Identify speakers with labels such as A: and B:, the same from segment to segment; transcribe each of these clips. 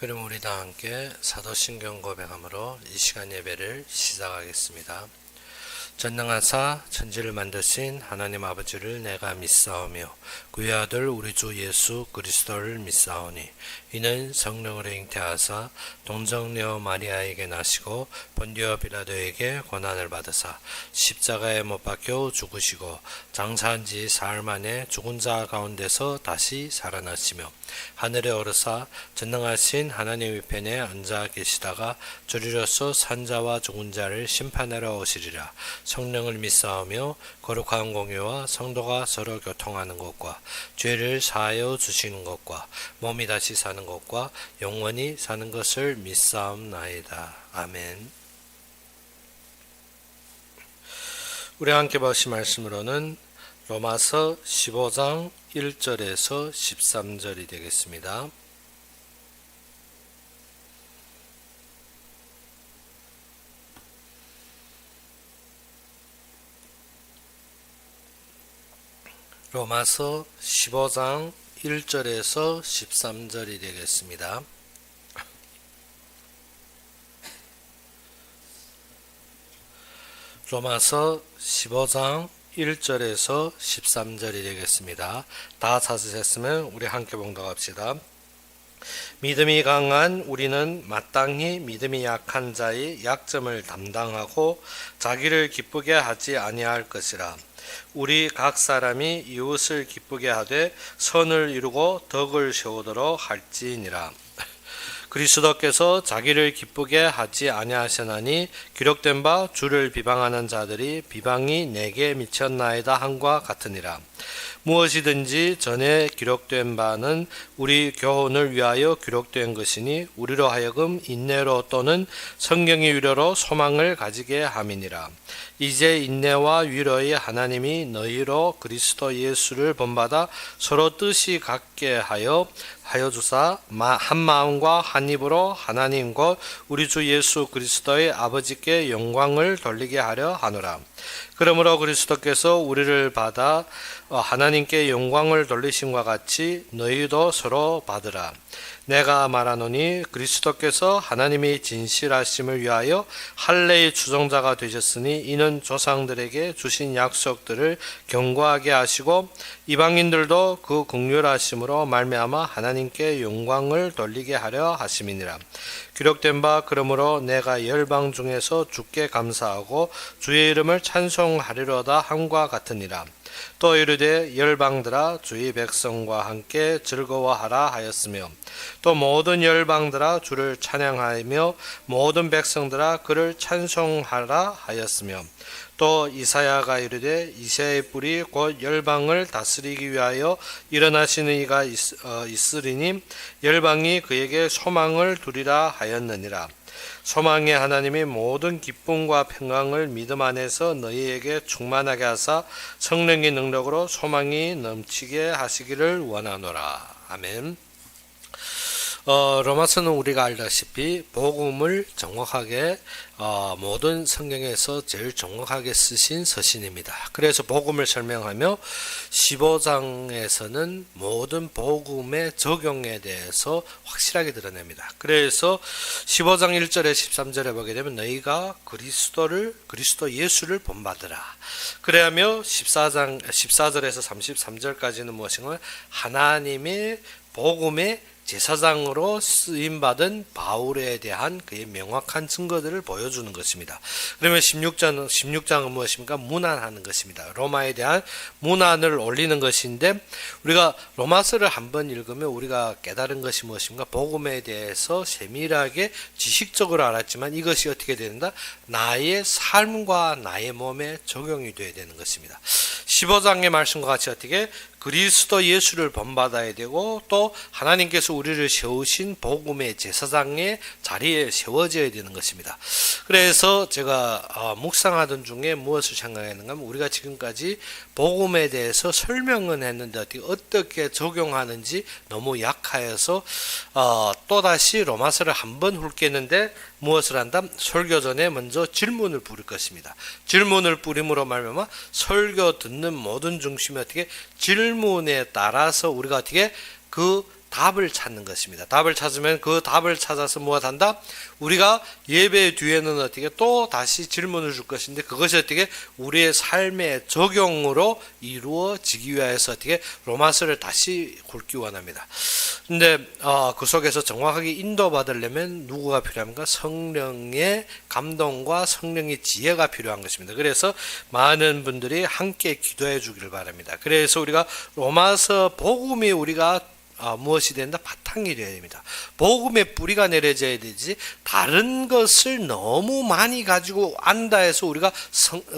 A: 그럼 우리 다 함께 사도신경 고백함으로 이 시간 예배를 시작하겠습니다. 전능하사 천지를 만드신 하나님 아버지를 내가 믿사오며 그의 아들 우리 주 예수 그리스도를 믿사오니 이는 성령으로 잉태하사 동정녀 마리아에게 나시고 본디오 빌라도에게 고난을 받으사 십자가에 못 박혀 죽으시고 장사한 지 사흘 만에 죽은 자 가운데서 다시 살아나시며 하늘에 오르사 전능하신 하나님 우편에 앉아 계시다가 주리로서 산자와 죽은 자를 심판하러 오시리라. 성령을 믿사오며 거룩한 공유와 성도가 서로 교통하는 것과 죄를 사하여 주시는 것과 몸이 다시 사는 것과 영원히 사는 것을 믿사옵나이다. 아멘. 우리 함께 보신 말씀으로는 로마서 15장 1절에서 13절이 되겠습니다. 로마서 15장 1절에서 13절이 되겠습니다. 로마서 15장 1절에서 13절이 되겠습니다. 다 찾으셨으면 우리 함께 봉독합시다. 믿음이 강한 우리는 마땅히 믿음이 약한 자의 약점을 담당하고 자기를 기쁘게 하지 아니할 것이라. 우리 각 사람이 이웃을 기쁘게 하되 선을 이루고 덕을 세우도록 할지니라. 그리스도께서 자기를 기쁘게 하지 아니하시나니 기록된 바 주를 비방하는 자들이 비방이 내게 미쳤나이다 함과 같으니라. 무엇이든지 전에 기록된 바는 우리 교훈을 위하여 기록된 것이니 우리로 하여금 인내로 또는 성경의 위로로 소망을 가지게 함이니라. 이제 인내와 위로의 하나님이 너희로 그리스도 예수를 본받아 서로 뜻이 같게 하여 주사 한 마음과 한 입으로 하나님 곧 우리 주 예수 그리스도의 아버지께 영광을 돌리게 하려 하노라. 그러므로 그리스도께서 우리를 받아 하나님께 영광을 돌리심과 같이 너희도 서로 받으라. 내가 말하노니 그리스도께서 하나님이 진실하심을 위하여 할례의 추종자가 되셨으니 이는 조상들에게 주신 약속들을 견고하게 하시고 이방인들도 그 긍휼하심으로 말미암아 하나님께 영광을 돌리게 하려 하심이니라. 기록된 바 그러므로 내가 열방 중에서 주께 감사하고 주의 이름을 찬송하리로다 함과 같으니라. 또 이르되 열방들아 주의 백성과 함께 즐거워하라 하였으며 또 모든 열방들아 주를 찬양하며 모든 백성들아 그를 찬송하라 하였으며 또 이사야가 이르되 이새의 뿔이 곧 열방을 다스리기 위하여 일어나시는 이가 있으리니 열방이 그에게 소망을 두리라 하였느니라. 소망의 하나님이 모든 기쁨과 평강을 믿음 안에서 너희에게 충만하게 하사 성령의 능력으로 소망이 넘치게 하시기를 원하노라. 아멘. 로마서는 우리가 알다시피 복음을 정확하게 모든 성경에서 제일 정확하게 쓰신 서신입니다. 그래서 복음을 설명하며 15장에서는 모든 복음의 적용에 대해서 확실하게 드러냅니다. 그래서 15장 1절에 13절에 보게 되면 너희가 그리스도 예수를 본받으라. 그래야며 14절에서 33절까지는 무엇인가 하나님의 복음의 제사장으로 쓰임받은 바울에 대한 그의 명확한 증거들을 보여주는 것입니다. 그러면 16장은 무엇입니까? 문안하는 것입니다. 로마에 대한 문안을 올리는 것인데 우리가 로마서를 한번 읽으면 우리가 깨달은 것이 무엇입니까? 복음에 대해서 세밀하게 지식적으로 알았지만 이것이 어떻게 된다? 나의 삶과 나의 몸에 적용이 되어야 되는 것입니다. 15장의 말씀과 같이 어떻게 그리스도 예수를 본받아야 되고 또 하나님께서 우리를 세우신 복음의 제사장의 자리에 세워져야 되는 것입니다. 그래서 제가 묵상하던 중에 무엇을 생각했는가 하면 우리가 지금까지 복음에 대해서 설명은 했는데 어떻게 적용하는지 너무 약하여서 또다시 로마서를 한번 훑겠는데 무엇을 한다? 설교 전에 먼저 질문을 부릴 것입니다. 질문을 부림으로 말미암아 설교 듣는 모든 중심이 어떻게 질문에 따라서 우리가 어떻게 그 답을 찾는 것입니다. 답을 찾으면 그 답을 찾아서 무엇 한다? 우리가 예배 뒤에는 어떻게 또 다시 질문을 줄 것인데 그것이 어떻게 우리의 삶의 적용으로 이루어지기 위해서 어떻게 로마서를 다시 굵기 원합니다. 근데 그 속에서 정확하게 인도받으려면 누구가 필요합니까? 성령의 감동과 성령의 지혜가 필요한 것입니다. 그래서 많은 분들이 함께 기도해 주기를 바랍니다. 그래서 우리가 로마서 복음이 우리가 무엇이 된다? 바탕이 되어야 됩니다. 복음의 뿌리가 내려져야 되지 다른 것을 너무 많이 가지고 안다 해서 우리가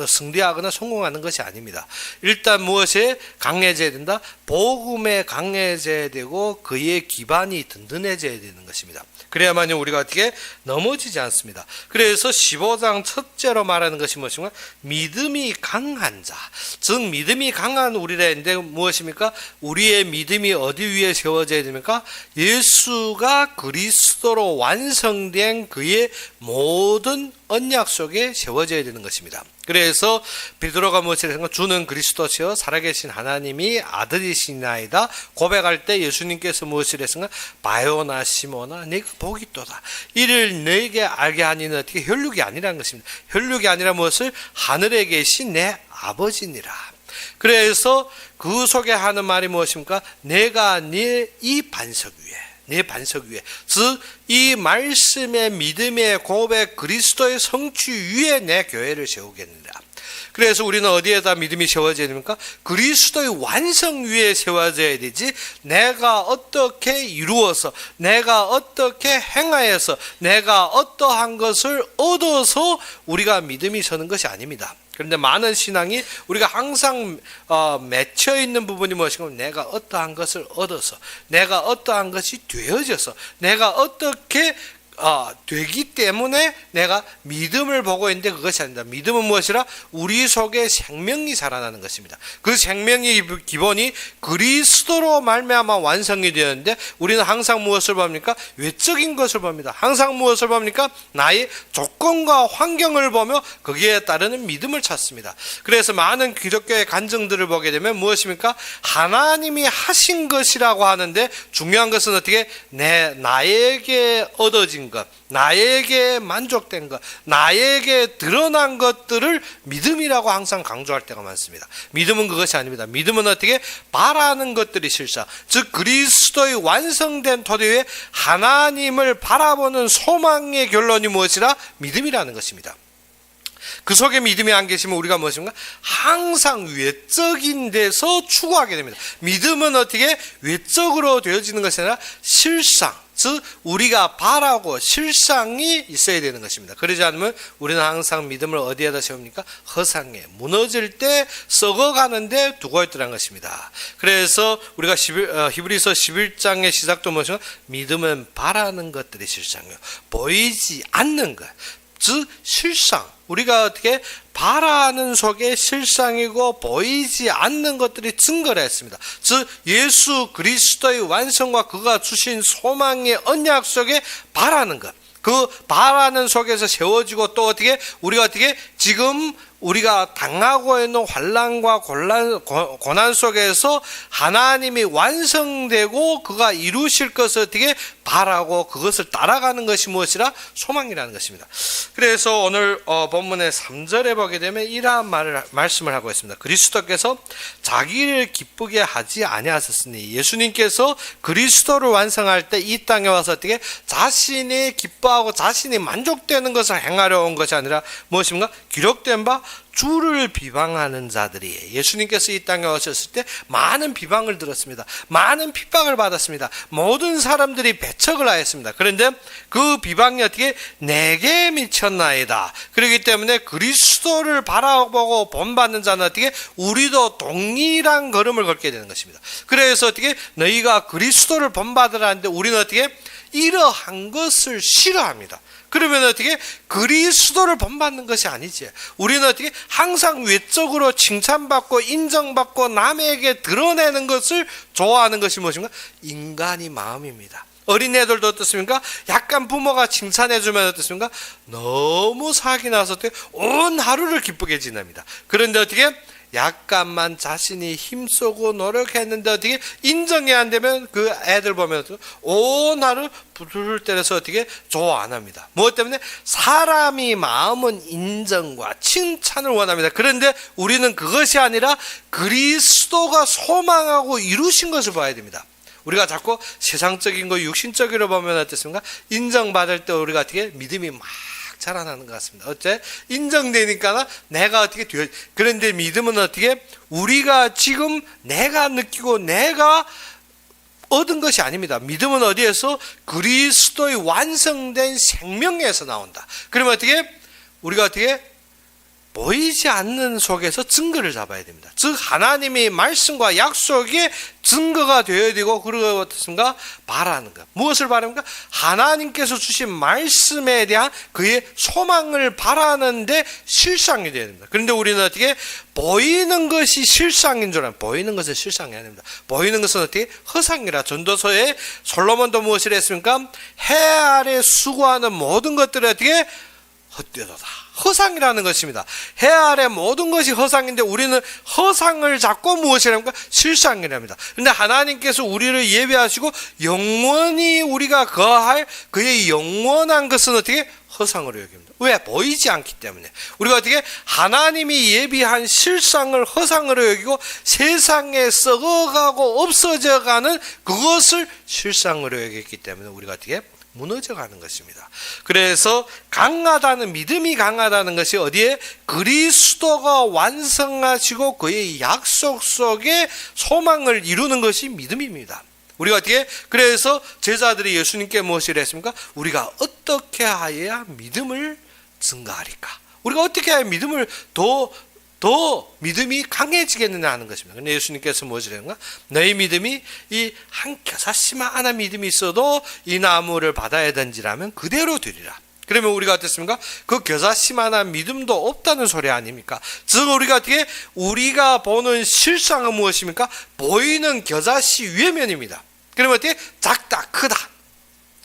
A: 승리하거나 성공하는 것이 아닙니다. 일단 무엇에 강해져야 된다? 복음에 강해져야 되고 그의 기반이 든든해져야 되는 것입니다. 그래야만 우리가 어떻게 넘어지지 않습니다. 그래서 15장 첫째로 말하는 것이 무엇인가? 믿음이 강한 자. 즉 믿음이 강한 우리라 했는데 무엇입니까? 우리의 믿음이 어디 위에 세워져야 됩니까? 예수가 그리스도로 완성된 그의 모든 언약 속에 세워져야 되는 것입니다. 그래서 베드로가 무엇을 했는가? 주는 그리스도시요 살아계신 하나님이 아들이시나이다 고백할 때 예수님께서 무엇을 했는가? 바요나 시모나 네가 복이 있도다. 이를 너에게 알게 하니는 어떻게 혈육이 아니라는 것입니다. 혈육이 아니라 무엇을? 하늘에 계신 내 아버지니라. 그래서 그 속에 하는 말이 무엇입니까? 내가 네 이 반석 위에 내 반석 위에 즉 이 말씀의 믿음의 고백 그리스도의 성취 위에 내 교회를 세우겠느냐. 그래서 우리는 어디에다 믿음이 세워져야 됩니까? 그리스도의 완성 위에 세워져야 되지 내가 어떻게 이루어서 내가 어떻게 행하여서 내가 어떠한 것을 얻어서 우리가 믿음이 서는 것이 아닙니다. 그런데 많은 신앙이 우리가 항상 맺혀 있는 부분이 무엇인가? 내가 어떠한 것을 얻어서 내가 어떠한 것이 되어져서 내가 어떻게 되기 때문에 내가 믿음을 보고 있는데 그것이 아니다. 믿음은 무엇이라? 우리 속에 생명이 살아나는 것입니다. 그 생명의 기본이 그리스도로 말미암아 완성이 되었는데 우리는 항상 무엇을 봅니까? 외적인 것을 봅니다. 항상 무엇을 봅니까? 나의 조건과 환경을 보며 거기에 따르는 믿음을 찾습니다. 그래서 많은 기독교의 간증들을 보게 되면 무엇입니까? 하나님이 하신 것이라고 하는데 중요한 것은 어떻게? 나에게 얻어진 것, 나에게 만족된 것, 나에게 드러난 것들을 믿음이라고 항상 강조할 때가 많습니다. 믿음은 그것이 아닙니다. 믿음은 어떻게? 바라는 것들이 실사, 즉 그리스도의 완성된 토대 위에 하나님을 바라보는 소망의 결론이 무엇이라? 믿음이라는 것입니다. 그 속에 믿음이 안 계시면 우리가 무엇인가? 항상 외적인 데서 추구하게 됩니다. 믿음은 어떻게? 외적으로 되어지는 것이 아니라 실상, 즉 우리가 바라고 실상이 있어야 되는 것입니다. 그러지 않으면 우리는 항상 믿음을 어디에다 세웁니까? 허상에 무너질 때 썩어가는데 두고 있더라는 것입니다. 그래서 우리가 히브리서 11장의 시작도 무엇인가? 믿음은 바라는 것들이 실상이요 보이지 않는 것, 즉 실상, 우리가 어떻게 바라는 속에 실상이고 보이지 않는 것들이 증거를 했습니다. 즉 예수 그리스도의 완성과 그가 주신 소망의 언약 속에 바라는 것, 그 바라는 속에서 세워지고 또 어떻게 우리가 어떻게 지금 우리가 당하고 있는 환난과 고난 속에서 하나님이 완성되고 그가 이루실 것을 어떻게 바라고 그것을 따라가는 것이 무엇이라? 소망이라는 것입니다. 그래서 오늘 본문의 3절에 보게 되면 이러한 말씀을 하고 있습니다. 그리스도께서 자기를 기쁘게 하지 아니하셨으니, 예수님께서 그리스도를 완성할 때 이 땅에 와서 어떻게 자신이 기뻐하고 자신이 만족되는 것을 행하려 온 것이 아니라 무엇입니까? 기록된 바 주를 비방하는 자들이, 예수님께서 이 땅에 오셨을 때 많은 비방을 들었습니다. 많은 핍박을 받았습니다. 모든 사람들이 배척을 하였습니다. 그런데 그 비방이 어떻게? 내게 미쳤나이다. 그렇기 때문에 그리스도를 바라보고 본받는 자는 어떻게? 우리도 동일한 걸음을 걷게 되는 것입니다. 그래서 어떻게? 너희가 그리스도를 본받으라는데 우리는 어떻게? 이러한 것을 싫어합니다. 그러면 어떻게? 그리스도를 본받는 것이 아니지. 우리는 어떻게? 항상 외적으로 칭찬받고 인정받고 남에게 드러내는 것을 좋아하는 것이 무엇인가? 인간의 마음입니다. 어린애들도 어떻습니까? 약간 부모가 칭찬해주면 어떻습니까? 너무 사기 나서 온 하루를 기쁘게 지냅니다. 그런데 어떻게? 약간만 자신이 힘쓰고 노력했는데 어떻게 인정이 안 되면 그 애들 보면 온 하루 부들을 때려서 어떻게 좋아 안 합니다. 무엇 때문에? 사람이 마음은 인정과 칭찬을 원합니다. 그런데 우리는 그것이 아니라 그리스도가 소망하고 이루신 것을 봐야 됩니다. 우리가 자꾸 세상적인 거 육신적으로 보면 어떻습니까? 인정받을 때 우리가 어떻게 믿음이 막 자라나는 것 같습니다. 어째? 인정되니까 내가 어떻게 되어. 그런데 믿음은 어떻게? 우리가 지금 내가 느끼고 내가 얻은 것이 아닙니다. 믿음은 어디에서? 그리스도의 완성된 생명에서 나온다. 그러면 어떻게? 우리가 어떻게? 보이지 않는 속에서 증거를 잡아야 됩니다. 즉 하나님의 말씀과 약속이 증거가 되어야 되고, 그리고 어떻습니까? 바라는 것. 무엇을 바랍니까? 하나님께서 주신 말씀에 대한 그의 소망을 바라는데 실상이 되어야 됩니다. 그런데 우리는 어떻게? 보이는 것이 실상인 줄 알아요. 보이는 것은 실상이 아닙니다. 보이는 것은 어떻게? 허상이라. 전도서에 솔로몬도 무엇을 했습니까? 해 아래 수고하는 모든 것들을 어떻게? 헛되도다. 허상이라는 것입니다. 해 아래 모든 것이 허상인데 우리는 허상을 잡고 무엇이랍니까? 실상이랍니다. 그런데 하나님께서 우리를 예배하시고 영원히 우리가 거할 그의 영원한 것은 어떻게? 허상으로 여깁니다. 왜? 보이지 않기 때문에. 우리가 어떻게? 하나님이 예비한 실상을 허상으로 여기고 세상에 썩어가고 없어져가는 그것을 실상으로 여겼기 때문에 우리가 어떻게? 무너져가는 것입니다. 그래서 강하다는, 믿음이 강하다는 것이 어디에? 그리스도가 완성하시고 그의 약속 속에 소망을 이루는 것이 믿음입니다. 우리가 어떻게? 그래서 제자들이 예수님께 무엇을 했습니까? 우리가 어떻게 하여야 믿음을 증가하리까? 우리가 어떻게 해야 믿음을 더 믿음이 강해지겠느냐 하는 것입니다. 근데 예수님께서 무엇을 했는가? 너희 믿음이 이 한 겨자씨만한 믿음이 있어도 이 나무를 바다에 던지라면 그대로 되리라. 그러면 우리가 어떻습니까? 그 겨자씨만한 믿음도 없다는 소리 아닙니까? 즉 우리가 어떻게? 우리가 보는 실상은 무엇입니까? 보이는 겨자씨 외면입니다. 그러면 어떻게? 작다, 크다.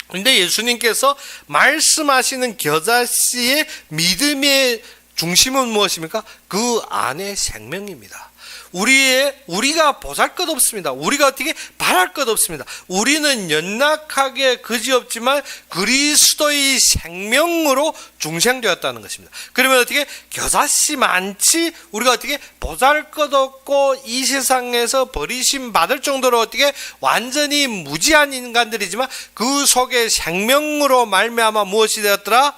A: 그런데 예수님께서 말씀하시는 겨자씨의 믿음의 중심은 무엇입니까? 그 안에 생명입니다. 우리가 보잘것없습니다. 우리가 어떻게 바랄 것 없습니다. 우리는 연약하게 그지없지만 그리스도의 생명으로 중생되었다는 것입니다. 그러면 어떻게? 겨자씨 많지 우리가 어떻게? 보잘것없고 이 세상에서 버리심 받을 정도로 어떻게? 완전히 무지한 인간들이지만 그 속에 생명으로 말미암아 무엇이 되었더라?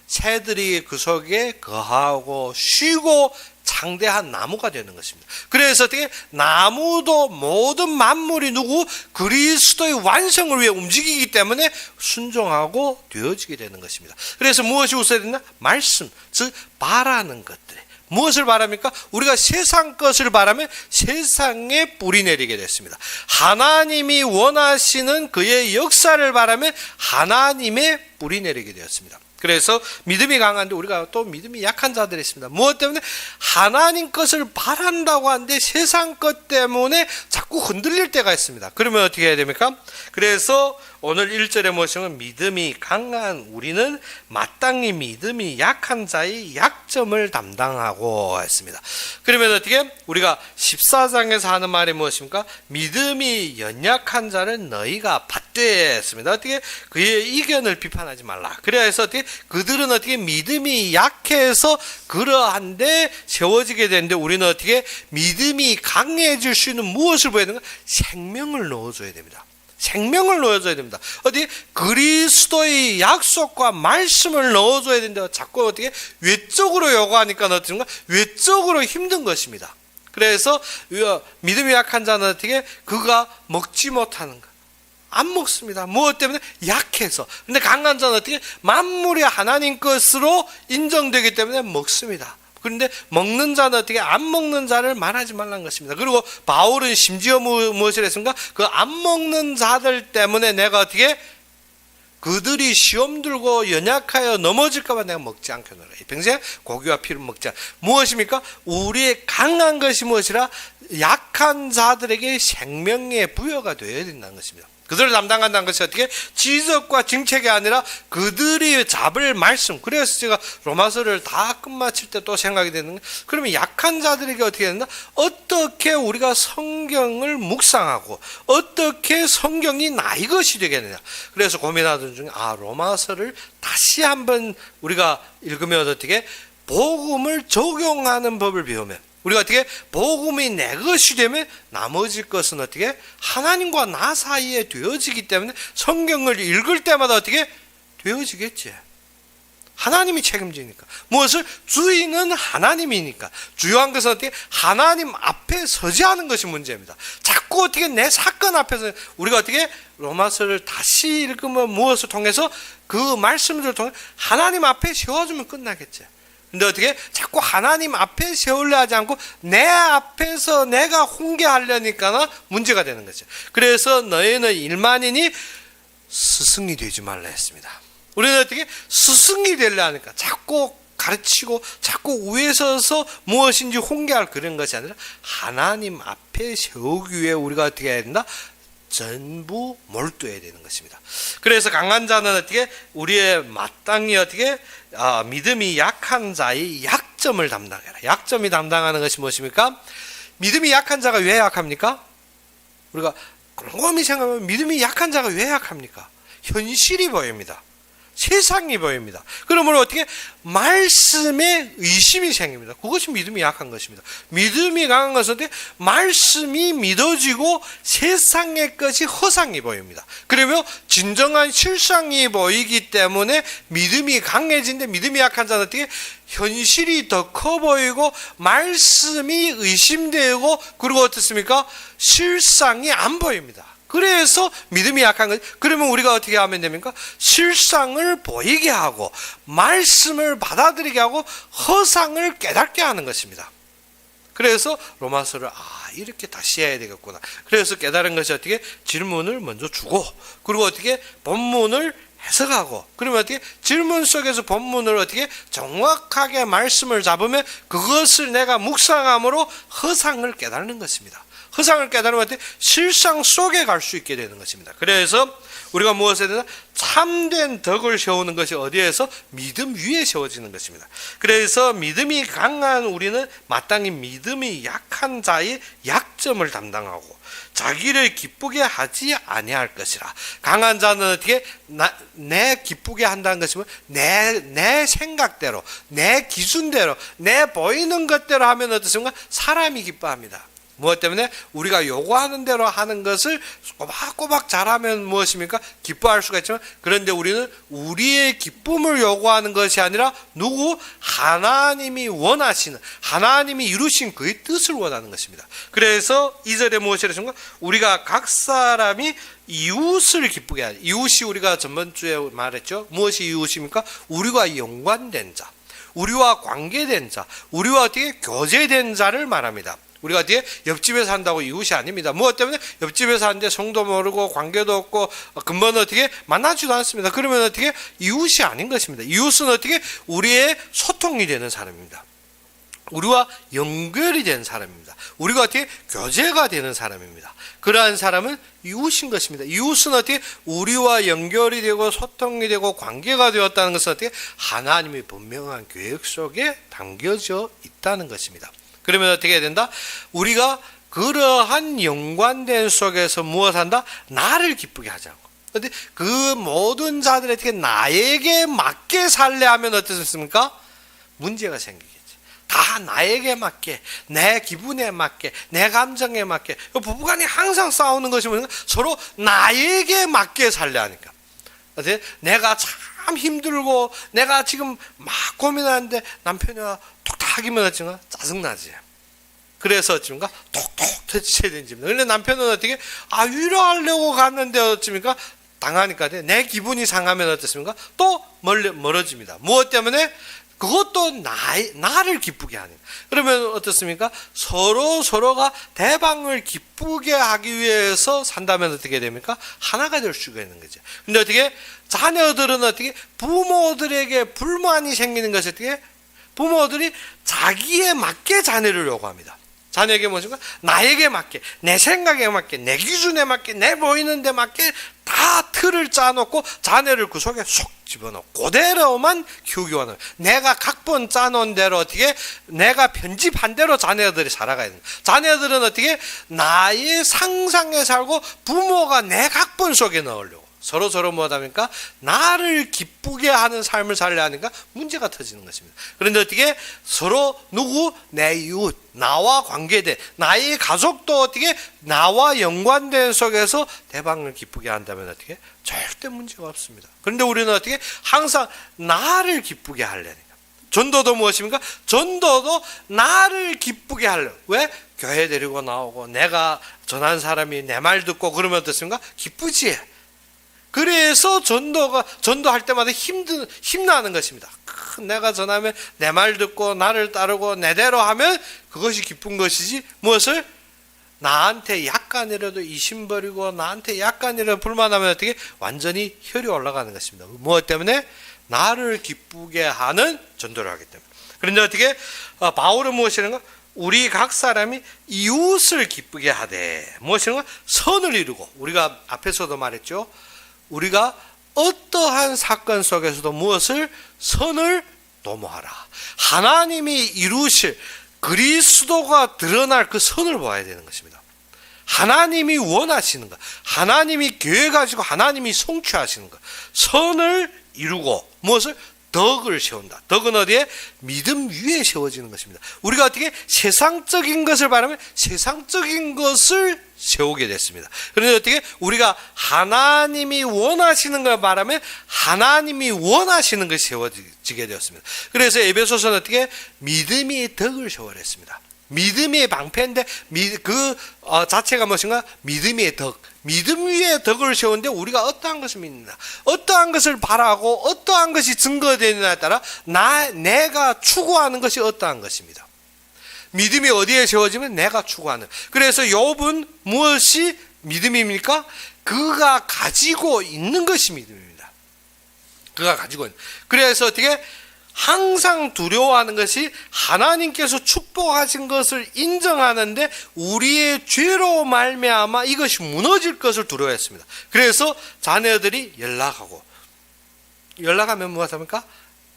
A: 새들이 그 속에 거하고 쉬고 창대한 나무가 되는 것입니다. 그래서 어떻게? 나무도 모든 만물이 누구? 그리스도의 완성을 위해 움직이기 때문에 순종하고 되어지게 되는 것입니다. 그래서 무엇이 우선해야 되나? 말씀, 즉 바라는 것들. 무엇을 바랍니까? 우리가 세상 것을 바라면 세상에 뿌리 내리게 됐습니다. 하나님이 원하시는 그의 역사를 바라면 하나님의 뿌리 내리게 되었습니다. 그래서 믿음이 강한데 우리가 또 믿음이 약한 자들이 있습니다. 무엇 때문에? 하나님 것을 바란다고 하는데 세상 것 때문에 자꾸 흔들릴 때가 있습니다. 그러면 어떻게 해야 됩니까? 그래서 오늘 1절에 무엇이냐면 믿음이 강한 우리는 마땅히 믿음이 약한 자의 약점을 담당하고 했습니다. 그러면 어떻게? 우리가 14장에서 하는 말이 무엇입니까? 믿음이 연약한 자는 너희가 받되 했습니다. 어떻게? 그의 이견을 비판하지 말라. 그래서 어떻게? 그들은 어떻게? 믿음이 약해서 그러한데 세워지게 되는데 우리는 어떻게? 믿음이 강해질 수 있는 무엇을 보여야 되는가? 생명을 넣어줘야 됩니다. 생명을 넣어줘야 됩니다. 어디? 그리스도의 약속과 말씀을 넣어줘야 된다. 자꾸 어떻게? 외적으로 요구하니까 어떤가? 외적으로 힘든 것입니다. 그래서 믿음이 약한 자는 어떻게? 그가 먹지 못하는 것. 안 먹습니다. 무엇 때문에? 약해서. 근데 강한 자는 어떻게? 만물이 하나님 것으로 인정되기 때문에 먹습니다. 그런데 먹는 자는 어떻게? 안 먹는 자를 말하지 말라는 것입니다. 그리고 바울은 심지어 무엇을 했습니까? 그 안 먹는 자들 때문에 내가 어떻게? 그들이 시험 들고 연약하여 넘어질까 봐 내가 먹지 않겠노라. 평생 고기와 피를 먹지 않. 무엇입니까? 우리의 강한 것이 무엇이라? 약한 자들에게 생명의 부여가 되어야 된다는 것입니다. 그들을 담당한다는 것이 어떻게 지적과 정책이 아니라 그들이 잡을 말씀. 그래서 제가 로마서를 다 끝마칠 때 또 생각이 되는 게, 그러면 약한 자들에게 어떻게 된다? 어떻게 우리가 성경을 묵상하고 어떻게 성경이 나의 것이 되겠느냐. 그래서 고민하던 중에 로마서를 다시 한번 우리가 읽으면 어떻게 복음을 적용하는 법을 배우면, 우리가 어떻게 복음이 내 것이 되면 나머지 것은 어떻게 하나님과 나 사이에 되어지기 때문에 성경을 읽을 때마다 어떻게 되어지겠지. 하나님이 책임지니까. 무엇을? 주인은 하나님이니까. 중요한 것은 어떻게 하나님 앞에 서지 않은 것이 문제입니다. 자꾸 어떻게 내 사건 앞에서 우리가 어떻게 로마서를 다시 읽으면 무엇을 통해서 그 말씀들을 통해 하나님 앞에 세워주면 끝나겠지. 근데 어떻게 자꾸 하나님 앞에 세우려 하지 않고 내 앞에서 내가 훈계하려니까 문제가 되는 거죠. 그래서 너희는 일만이니 스승이 되지 말라 했습니다. 우리는 어떻게 스승이 되려 하니까 자꾸 가르치고 자꾸 위에 서서 무엇인지 훈계할 그런 것이 아니라 하나님 앞에 세우기 위해 우리가 어떻게 해야 된다? 전부 몰두해야 되는 것입니다. 그래서 강한 자는 어떻게 우리의 마땅히 어떻게 믿음이 약한 자의 약점을 담당해라. 약점이 담당하는 것이 무엇입니까? 믿음이 약한 자가 왜 약합니까? 우리가 곰곰이 생각하면 믿음이 약한 자가 왜 약합니까? 현실이 보입니다. 세상이 보입니다. 그러므로 어떻게 말씀에 의심이 생깁니다. 그것이 믿음이 약한 것입니다. 믿음이 강한 것은 어떻게 말씀이 믿어지고 세상의 것이 허상이 보입니다. 그러면 진정한 실상이 보이기 때문에 믿음이 강해진데, 믿음이 약한 자는 어떻게 현실이 더 커 보이고 말씀이 의심되고, 그리고 어떻습니까? 실상이 안 보입니다. 그래서 믿음이 약한 거죠. 그러면 우리가 어떻게 하면 됩니까? 실상을 보이게 하고 말씀을 받아들이게 하고 허상을 깨닫게 하는 것입니다. 그래서 로마서를 이렇게 다시 해야 되겠구나. 그래서 깨달은 것이 어떻게 질문을 먼저 주고, 그리고 어떻게 본문을 해석하고, 그러면 어떻게 질문 속에서 본문을 어떻게 정확하게 말씀을 잡으면 그것을 내가 묵상함으로 허상을 깨닫는 것입니다. 허상을 깨달으면 어떻게 실상 속에 갈 수 있게 되는 것입니다. 그래서 우리가 무엇에 대해서 참된 덕을 세우는 것이 어디에서? 믿음 위에 세워지는 것입니다. 그래서 믿음이 강한 우리는 마땅히 믿음이 약한 자의 약점을 담당하고 자기를 기쁘게 하지 아니할 것이라. 강한 자는 어떻게 내 기쁘게 한다는 것이면 내 생각대로, 내 기준대로, 내 보이는 것대로 하면 어떻습니까? 사람이 기뻐합니다. 무엇 때문에? 우리가 요구하는 대로 하는 것을 꼬박꼬박 잘하면 무엇입니까? 기뻐할 수가 있지만, 그런데 우리는 우리의 기쁨을 요구하는 것이 아니라 누구? 하나님이 원하시는, 하나님이 이루신 그의 뜻을 원하는 것입니다. 그래서 2절에 무엇이라 하십니까? 우리가 각 사람이 이웃을 기쁘게 하자. 이웃이 우리가 전번주에 말했죠. 무엇이 이웃입니까? 우리와 연관된 자, 우리와 관계된 자, 우리와 어떻게 교제된 자를 말합니다. 우리가 어디에 옆집에 산다고 이웃이 아닙니다. 무엇 때문에? 옆집에 사는데 성도 모르고 관계도 없고 근본 어떻게 만나지도 않습니다. 그러면 어떻게? 이웃이 아닌 것입니다. 이웃은 어떻게? 우리의 소통이 되는 사람입니다. 우리와 연결이 되는 사람입니다. 우리가 어떻게? 교제가 되는 사람입니다. 그러한 사람은 이웃인 것입니다. 이웃은 어떻게? 우리와 연결이 되고 소통이 되고 관계가 되었다는 것은 어떻게? 하나님의 분명한 계획 속에 담겨져 있다는 것입니다. 그러면 어떻게 해야 된다? 우리가 그러한 연관된 속에서 무엇한다? 나를 기쁘게 하자고. 그 모든 자들이 어떻게 나에게 맞게 살래 하면 어떻습니까? 문제가 생기겠지. 다 나에게 맞게, 내 기분에 맞게, 내 감정에 맞게. 부부간이 항상 싸우는 것이 뭐냐? 서로 나에게 맞게 살래 하니까. 내가 참 힘들고 내가 지금 막 고민하는데 남편이 톡탁하기만 했지만 짜증나지. 그래서 어찌입니까? 톡톡 터치해야 되는 집입니다. 그런데 남편은 어떻게? 위로하려고 갔는데 어찌입니까? 당하니까 내 기분이 상하면 어떻습니까? 또 멀어집니다. 무엇 때문에? 그것도 나를 기쁘게 하는. 그러면 어떻습니까? 서로가 대방을 기쁘게 하기 위해서 산다면 어떻게 됩니까? 하나가 될 수가 있는 거죠. 근데 어떻게? 자녀들은 어떻게? 부모들에게 불만이 생기는 것이 어떻게? 부모들이 자기에 맞게 자녀를 요구합니다. 자녀에게 무엇인가? 나에게 맞게, 내 생각에 맞게, 내 기준에 맞게, 내 보이는 데 맞게 다 틀을 짜놓고 자녀를 그 속에 쏙 집어넣고 그대로만 키우기 원하는, 내가 각본 짜놓은 대로 어떻게 내가 편집한 대로 자녀들이 살아가야 됩니다. 자녀들은 어떻게 나의 상상에 살고 부모가 내 각본 속에 넣으려고 서로 뭐하다니까 나를 기쁘게 하는 삶을 살려 하니까 문제가 터지는 것입니다. 그런데 어떻게 서로 누구? 내 이웃, 나와 관계된 나의 가족도 어떻게 나와 연관된 속에서 대방을 기쁘게 한다면 어떻게 절대 문제가 없습니다. 그런데 우리는 어떻게 항상 나를 기쁘게 하려니까. 전도도 무엇입니까? 전도도 나를 기쁘게 하려. 왜? 교회 데리고 나오고 내가 전한 사람이 내 말 듣고 그러면 어떻습니까? 기쁘지. 그래서 전도할 때마다 힘나는 것입니다. 내가 전하면 내 말 듣고 나를 따르고 내대로 하면 그것이 기쁜 것이지, 무엇을? 나한테 약간이라도 이심 버리고 나한테 약간이라도 불만하면 어떻게? 완전히 혈이 올라가는 것입니다. 무엇 때문에? 나를 기쁘게 하는 전도를 하기 때문에. 그런데 어떻게? 바울은 무엇이는가? 우리 각 사람이 이웃을 기쁘게 하되 무엇이는가? 선을 이루고, 우리가 앞에서도 말했죠. 우리가 어떠한 사건 속에서도 무엇을? 선을 도모하라. 하나님이 이루실 그리스도가 드러날 그 선을 보아야 되는 것입니다. 하나님이 원하시는 것, 하나님이 계획하시고 하나님이 성취하시는 것, 선을 이루고 무엇을? 덕을 세운다. 덕은 어디에? 믿음 위에 세워지는 것입니다. 우리가 어떻게 세상적인 것을 바라면 세상적인 것을 세우게 됐습니다. 그런데 어떻게 우리가 하나님이 원하시는 걸 바라면 하나님이 원하시는 것이 세워지게 되었습니다. 그래서 에베소서는 어떻게? 믿음이 덕을 세워냈습니다. 믿음의 방패인데 그 자체가 무엇인가? 믿음의 덕. 믿음 위에 덕을 세우는데 우리가 어떠한 것을 믿는다, 어떠한 것을 바라고 어떠한 것이 증거되느냐에 따라 내가 추구하는 것이 어떠한 것입니다. 믿음이 어디에 세워지면 내가 추구하는. 그래서 욥은 무엇이 믿음입니까? 그가 가지고 있는 것이 믿음입니다. 그가 가지고 있는. 그래서 어떻게? 항상 두려워하는 것이 하나님께서 축복하신 것을 인정하는데 우리의 죄로 말미암아 이것이 무너질 것을 두려워했습니다. 그래서 자녀들이 연락하면 무엇 합니까?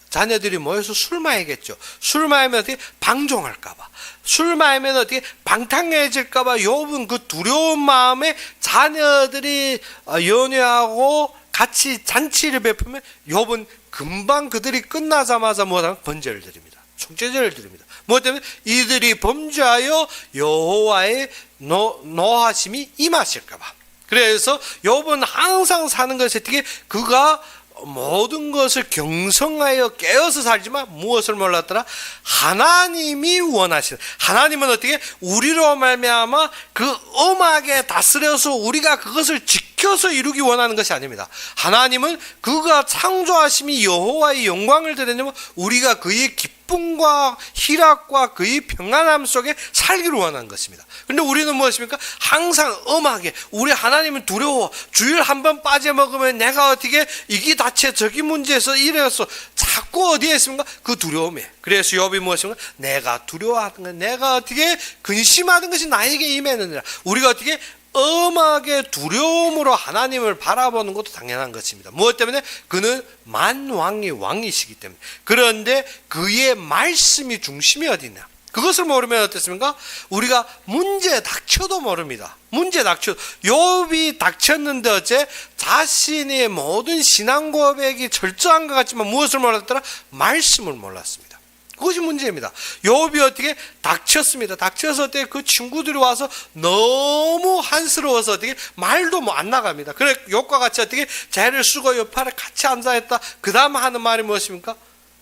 A: 자녀들이 모여서 술 마시겠죠. 술 마시면 어떻게? 방종할까봐. 술 마시면 어떻게? 방탕해질까봐. 욥은 그 두려운 마음에 자녀들이 연애하고 같이 잔치를 베푸면 욥은 금방 그들이 끝나자마자 뭐하면 번제를 드립니다. 속죄제를 드립니다. 무엇 때문에? 이들이 범죄하여 여호와의 노하심이 임하실까봐. 그래서 욥은 항상 사는 것이 어떻게? 그가 모든 것을 경성하여 깨어서 살지만 무엇을 몰랐더라? 하나님이 원하시는. 하나님은 어떻게? 우리로 말미암아 그 엄하게 다스려서 우리가 그것을 지켜서 이루기 원하는 것이 아닙니다. 하나님은 그가 창조하심이 여호와의 영광을 드리려면 우리가 그의 기쁨과 희락과 그의 평안함 속에 살기를 원하는 것입니다. 그런데 우리는 무엇입니까? 항상 엄하게, 우리 하나님은 두려워. 주일 한번 빠져먹으면 내가 어떻게 이기 다쳐 저기 문제에서 이래서 자꾸 어디에 있습니까? 그 두려움에. 그래서 욥이 무엇입니까? 내가 두려워하는 것, 내가 어떻게 근심하는 것이 나에게 임했느니라. 우리가 어떻게 엄하게 두려움으로 하나님을 바라보는 것도 당연한 것입니다. 무엇 때문에? 그는 만왕의 왕이시기 때문에. 그런데 그의 말씀이 중심이 어디냐? 그것을 모르면 어떻습니까? 우리가 문제에 닥쳐도 모릅니다. 문제에 닥쳐. 욥이 닥쳤는데 어째 자신의 모든 신앙 고백이 철저한 것 같지만 무엇을 몰랐더라? 말씀을 몰랐습니다. 그것이 문제입니다. 욥이 어떻게 닥쳤습니다. 닥쳐서 어떻게 그 친구들이 와서 너무 한스러워서 어떻게 말도 안 나갑니다. 그래 욥과 같이 어떻게 죄를 쓰고 옆에 같이 앉아있다. 그 다음 하는 말이 무엇입니까?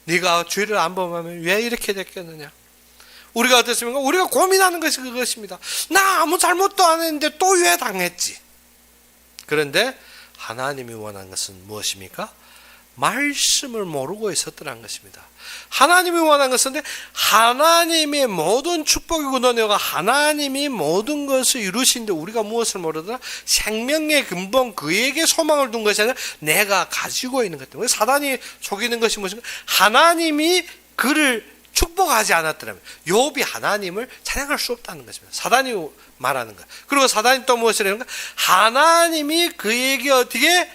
A: 네가 죄를 안 범하면 왜 이렇게 됐겠느냐? 우리가 어떻습니까? 우리가 고민하는 것이 그것입니다. 나 아무 잘못도 안 했는데 또 왜 당했지? 그런데 하나님이 원하는 것은 무엇입니까? 말씀을 모르고 있었더라는 것입니다. 하나님이 원하는 것은 하나님의 모든 축복이고 너네가 하나님이 모든 것을 이루신데 우리가 무엇을 모르더라? 생명의 근본 그에게 소망을 둔 것이 아니라 내가 가지고 있는 것 때문에 사단이 속이는 것이 무엇인가? 하나님이 그를 축복하지 않았더라면 욥이 하나님을 찬양할 수 없다는 것입니다. 사단이 말하는 거. 그리고 사단이 또 무엇이라는가? 하나님이 그에게 어떻게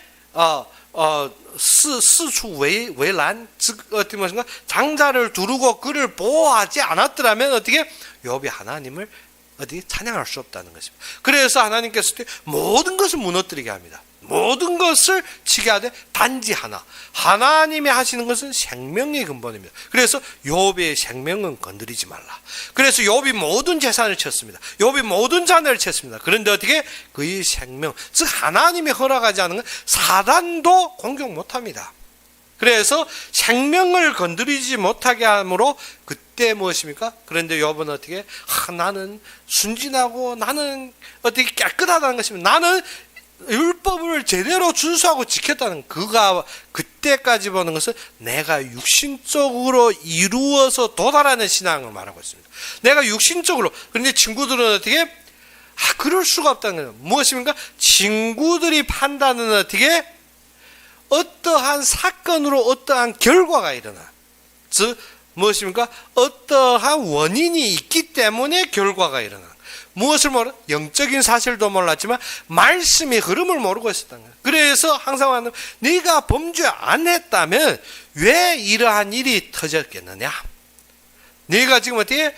A: 스추 외란, 즉 어떻게 무엇인가 장자를 두르고 그를 보호하지 않았더라면 어떻게 욥이 하나님을 어디 찬양할 수 없다는 것입니다. 그래서 하나님께서 모든 것을 무너뜨리게 합니다. 모든 것을 치게 하되 단지 하나, 하나님이 하시는 것은 생명의 근본입니다. 그래서 욥의 생명은 건드리지 말라. 그래서 욥이 모든 재산을 쳤습니다. 욥이 모든 자녀를 쳤습니다. 그런데 어떻게 그의 생명, 즉 하나님이 허락하지 않은 건 사단도 공격 못합니다. 그래서 생명을 건드리지 못하게 함으로 그때 무엇입니까? 그런데 욥은 어떻게 나는 순진하고 나는 어떻게 깨끗하다는 것입니다. 나는 율법을 제대로 준수하고 지켰다는, 그가 그때까지 보는 것은 내가 육신적으로 이루어서 도달하는 신앙을 말하고 있습니다. 내가 육신적으로. 그런데 친구들은 어떻게 그럴 수가 없다는 거예요. 무엇입니까? 친구들이 판단은 어떻게 어떠한 사건으로 어떠한 결과가 일어나, 즉 무엇입니까? 어떠한 원인이 있기 때문에 결과가 일어나. 무엇을 모르? 영적인 사실도 몰랐지만 말씀의 흐름을 모르고 있었다는 거예요. 그래서 항상 하는, 네가 범죄 안 했다면 왜 이러한 일이 터졌겠느냐? 네가 지금 어떻게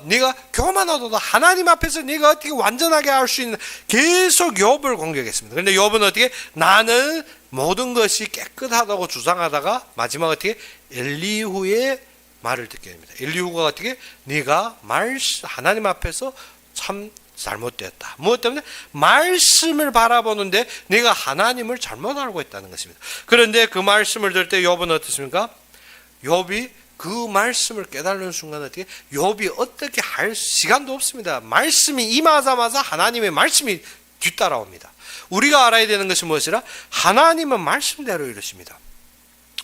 A: 네가 교만하도록 하나님 앞에서 네가 어떻게 완전하게 할 수 있는, 계속 욥을 공격했습니다. 그런데 욥은 어떻게 나는 모든 것이 깨끗하다고 주장하다가 마지막 어떻게 엘리후의 말을 듣게 됩니다. 엘리후가 어떻게 네가 하나님 앞에서 참 잘못됐다. 무엇 때문에? 말씀을 바라보는데 네가 하나님을 잘못 알고 있다는 것입니다. 그런데 그 말씀을 들을 때 욥은 어떻습니까? 욥이 그 말씀을 깨달는 순간 어떻게 욥이 어떻게 할 시간도 없습니다. 말씀이 임하자마자 하나님의 말씀이 뒤따라옵니다. 우리가 알아야 되는 것이 무엇이라? 하나님은 말씀대로 이루십니다.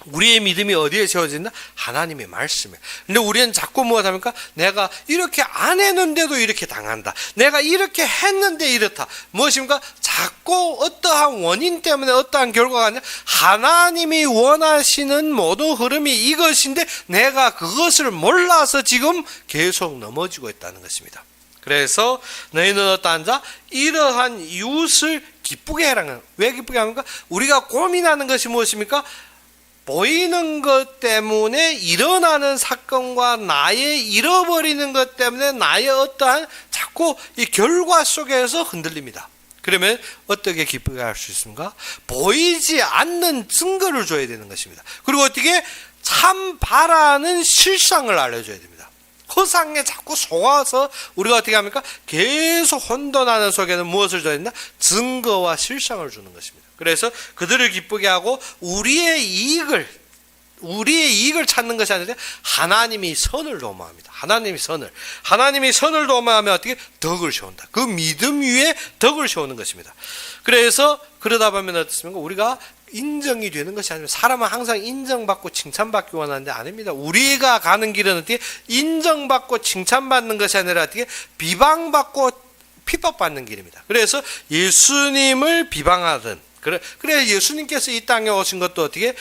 A: 우리의 믿음이 어디에 세워진다? 하나님의 말씀에. 근데 우리는 자꾸 무엇합니까? 내가 이렇게 안 했는데도 이렇게 당한다. 내가 이렇게 했는데 이렇다. 무엇입니까? 자꾸 어떠한 원인 때문에 어떠한 결과가 아니라 하나님이 원하시는 모든 흐름이 이것인데 내가 그것을 몰라서 지금 계속 넘어지고 있다는 것입니다. 그래서 너희는 어떠한 자? 이러한 이웃을 기쁘게 해라. 왜 기쁘게 합니까? 우리가 고민하는 것이 무엇입니까? 보이는 것 때문에 일어나는 사건과 나의 잃어버리는 것 때문에 나의 어떠한 자꾸 이 결과 속에서 흔들립니다. 그러면 어떻게 기쁘게 할 수 있습니까? 보이지 않는 증거를 줘야 되는 것입니다. 그리고 어떻게 참 바라는 실상을 알려줘야 됩니다. 허상에 자꾸 속아서 우리가 어떻게 합니까? 계속 혼돈하는 속에는 무엇을 줘야 된다? 증거와 실상을 주는 것입니다. 그래서 그들을 기쁘게 하고 우리의 이익을 찾는 것이 아니라 하나님이 선을 도모합니다. 하나님이 선을 도모하면 어떻게? 덕을 세운다. 그 믿음 위에 덕을 세우는 것입니다. 그래서 그러다 보면 어떻습니까? 우리가 인정이 되는 것이 아니라, 사람은 항상 인정받고 칭찬받기 원하는데 아닙니다. 우리가 가는 길은 어떻게? 인정받고 칭찬받는 것이 아니라 어떻게? 비방받고 핍박받는 길입니다. 그래서 예수님을 비방하든, 그래 예수님께서 이 땅에 오신 것도 어떻게?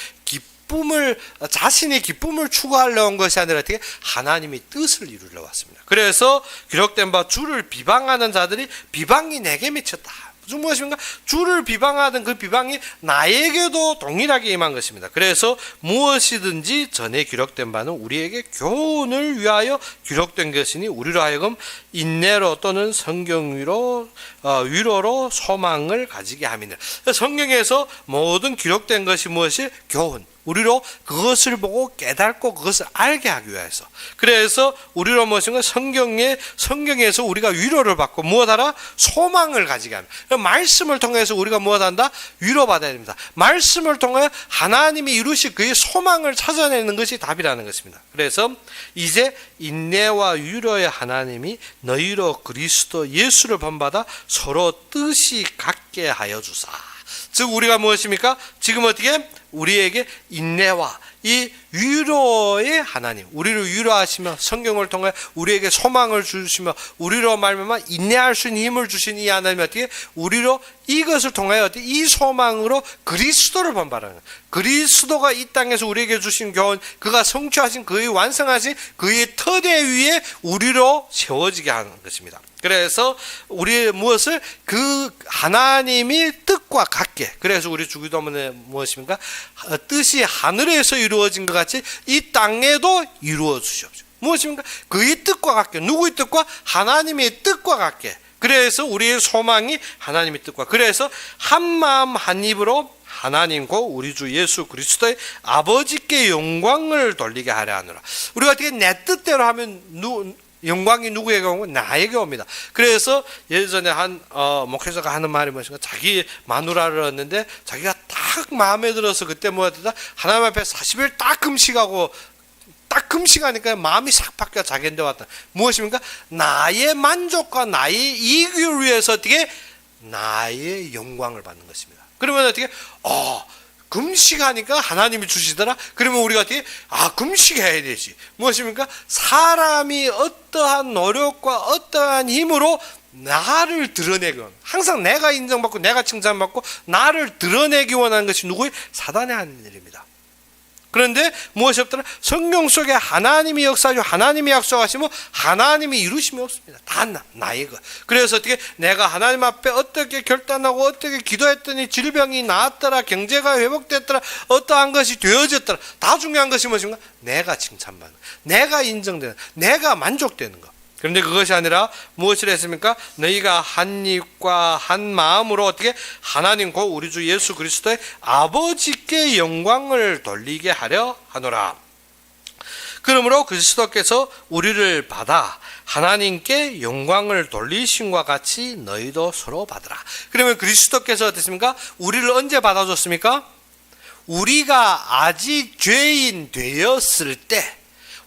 A: 자신의 기쁨을 추구하려 온 것이 아니라 어떻게? 하나님의 뜻을 이루려 왔습니다. 그래서 기록된 바 주를 비방하는 자들이 비방이 내게 미쳤다. 무슨 무엇입니까? 주를 비방하던 그 비방이 나에게도 동일하게 임한 것입니다. 그래서 무엇이든지 전에 기록된 바는 우리에게 교훈을 위하여 기록된 것이니 우리로 하여금 인내로 또는 성경 위로로 소망을 가지게 함이니라. 성경에서 모든 기록된 것이 무엇이? 교훈. 우리로 그것을 보고 깨닫고 그것을 알게 하기 위해서. 그래서 우리로 무엇인가? 성경에서 우리가 위로를 받고 무엇하라? 소망을 가지게 합니다. 말씀을 통해서 우리가 무엇한다? 위로받아야 됩니다. 말씀을 통해 하나님이 이루실 그의 소망을 찾아내는 것이 답이라는 것입니다. 그래서 이제 인내와 위로의 하나님이 너희로 그리스도 예수를 본받아 서로 뜻이 같게 하여 주사. 즉 우리가 무엇입니까? 지금 어떻게? 우리에게 인내와 이 위로의 하나님, 우리를 위로하시며 성경을 통해 우리에게 소망을 주시며 우리로 말미암아 인내할 수 있는 힘을 주신 이 하나님이 어떻게 우리로 이것을 통하여 어떻게 이 소망으로 그리스도를 본받는 거예요. 그리스도가 이 땅에서 우리에게 주신 교훈, 그가 성취하신 그의 완성하신 그의 터대 위에 우리로 세워지게 하는 것입니다. 그래서 우리 무엇을 그 하나님이 뜻과 같게, 그래서 우리 주기도문에 무엇입니까? 뜻이 하늘에서 이루어진 것 같이 이 땅에도 이루어 주시옵소서. 무엇입니까? 그의 뜻과 같게, 누구의 뜻과? 하나님의 뜻과 같게. 그래서 우리의 소망이 하나님의 뜻과, 그래서 한 마음 한 입으로 하나님과 우리 주 예수 그리스도의 아버지께 영광을 돌리게 하려 하노라. 우리가 어떻게 내 뜻대로 하면 영광이 누구에게 오고? 나에게 옵니다. 그래서 예전에 한 목회자가 하는 말이 무엇인가? 자기 마누라를 얻는데 자기가 딱 마음에 들어서 그때 뭐였다? 하나님 앞에 40일 딱 금식하고 딱 금식하니까 마음이 싹 바뀌어 자기한테 왔다. 무엇입니까? 나의 만족과 나의 이익을 위해서 어떻게 나의 영광을 받는 것입니다. 그러면 어떻게 금식하니까 하나님이 주시더라. 그러면 우리가 어떻게 금식해야 되지. 무엇입니까? 사람이 어떠한 노력과 어떠한 힘으로 나를 드러내기 원하는, 항상 내가 인정받고 내가 칭찬받고 나를 드러내기 원하는 것이 누구의? 사단의 하는 일입니다. 그런데 무엇이 없더라? 성경 속에 하나님이 역사하시고 하나님이 약속하시면 하나님이 이루심이 없습니다. 다 나의 것. 그래서 어떻게 내가 하나님 앞에 어떻게 결단하고 어떻게 기도했더니 질병이 나았더라, 경제가 회복됐더라, 어떠한 것이 되어졌더라. 다 중요한 것이 무엇인가? 내가 칭찬받는, 내가 인정되는, 내가 만족되는 것. 그런데 그것이 아니라 무엇을 했습니까? 너희가 한 입과 한 마음으로 어떻게 하나님과 우리 주 예수 그리스도의 아버지께 영광을 돌리게 하려 하노라. 그러므로 그리스도께서 우리를 받아 하나님께 영광을 돌리심과 같이 너희도 서로 받으라. 그러면 그리스도께서 어떻습니까? 우리를 언제 받아줬습니까? 우리가 아직 죄인 되었을 때,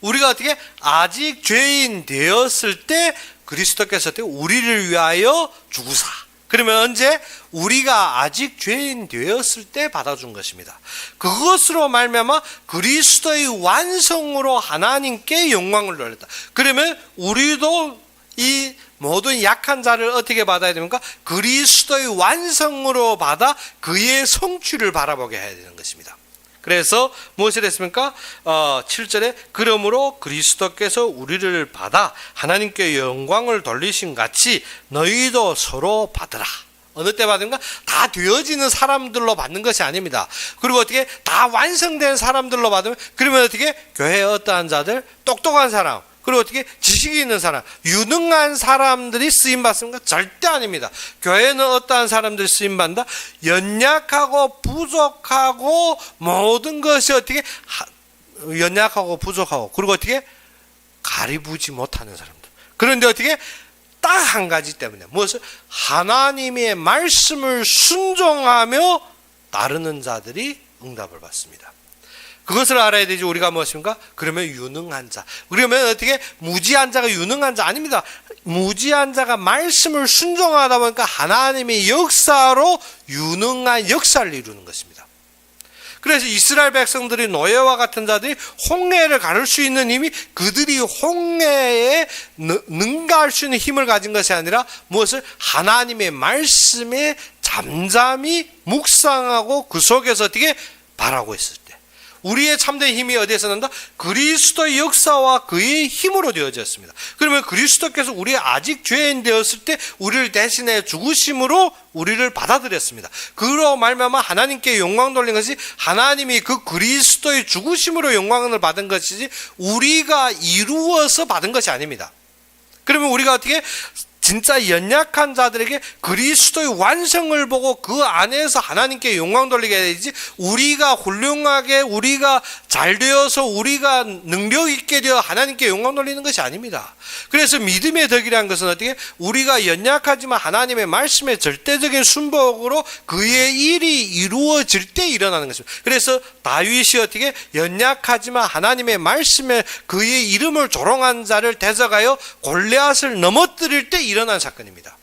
A: 우리가 어떻게 아직 죄인 되었을 때 그리스도께서 우리를 위하여 죽으사. 그러면 언제? 우리가 아직 죄인 되었을 때 받아준 것입니다. 그것으로 말미암아 그리스도의 완성으로 하나님께 영광을 돌렸다. 그러면 우리도 이 모든 약한 자를 어떻게 받아야 됩니까? 그리스도의 완성으로 받아 그의 성취를 바라보게 해야 되는 것입니다. 그래서 무엇을 했습니까? 7절에 그러므로 그리스도께서 우리를 받아 하나님께 영광을 돌리신 같이 너희도 서로 받으라. 어느 때 받은가? 다 되어지는 사람들로 받는 것이 아닙니다. 그리고 어떻게 다 완성된 사람들로 받으면, 그러면 어떻게 교회에 어떠한 자들, 똑똑한 사람, 그리고 어떻게 지식이 있는 사람, 유능한 사람들이 쓰임받습니까? 절대 아닙니다. 교회는 어떠한 사람들이 쓰임받는다? 연약하고 부족하고 모든 것이 어떻게 연약하고 부족하고, 그리고 어떻게 가리부지 못하는 사람들. 그런데 어떻게 딱 한 가지 때문에, 무엇을? 하나님의 말씀을 순종하며 따르는 자들이 응답을 받습니다. 그것을 알아야 되지. 우리가 무엇입니까? 그러면 유능한 자. 그러면 어떻게 무지한 자가 유능한 자 아닙니다. 무지한 자가 말씀을 순종하다 보니까 하나님의 역사로 유능한 역사를 이루는 것입니다. 그래서 이스라엘 백성들이 노예와 같은 자들이 홍해를 가를 수 있는 힘이, 그들이 홍해에 능가할 수 있는 힘을 가진 것이 아니라 무엇을? 하나님의 말씀에 잠잠히 묵상하고 그 속에서 어떻게 바라고 있을 때, 우리의 참된 힘이 어디에서 난다? 그리스도의 역사와 그의 힘으로 되어졌습니다. 그러면 그리스도께서 우리 아직 죄인 되었을 때 우리를 대신해 죽으심으로 우리를 받아들였습니다. 그로 말미암아 하나님께 영광 돌린 것이 하나님이 그 그리스도의 죽으심으로 영광을 받은 것이지 우리가 이루어서 받은 것이 아닙니다. 그러면 우리가 어떻게 진짜 연약한 자들에게 그리스도의 완성을 보고 그 안에서 하나님께 영광 돌리게 되지, 우리가 훌륭하게, 우리가 잘 되어서, 우리가 능력 있게 되어 하나님께 영광 돌리는 것이 아닙니다. 그래서 믿음의 덕이라는 것은 어떻게? 우리가 연약하지만 하나님의 말씀의 절대적인 순복으로 그의 일이 이루어질 때 일어나는 것입니다. 그래서 다윗이 어떻게? 연약하지만 하나님의 말씀에 그의 이름을 조롱한 자를 대적하여 골리앗을 넘어뜨릴 때 일어난 사건입니다.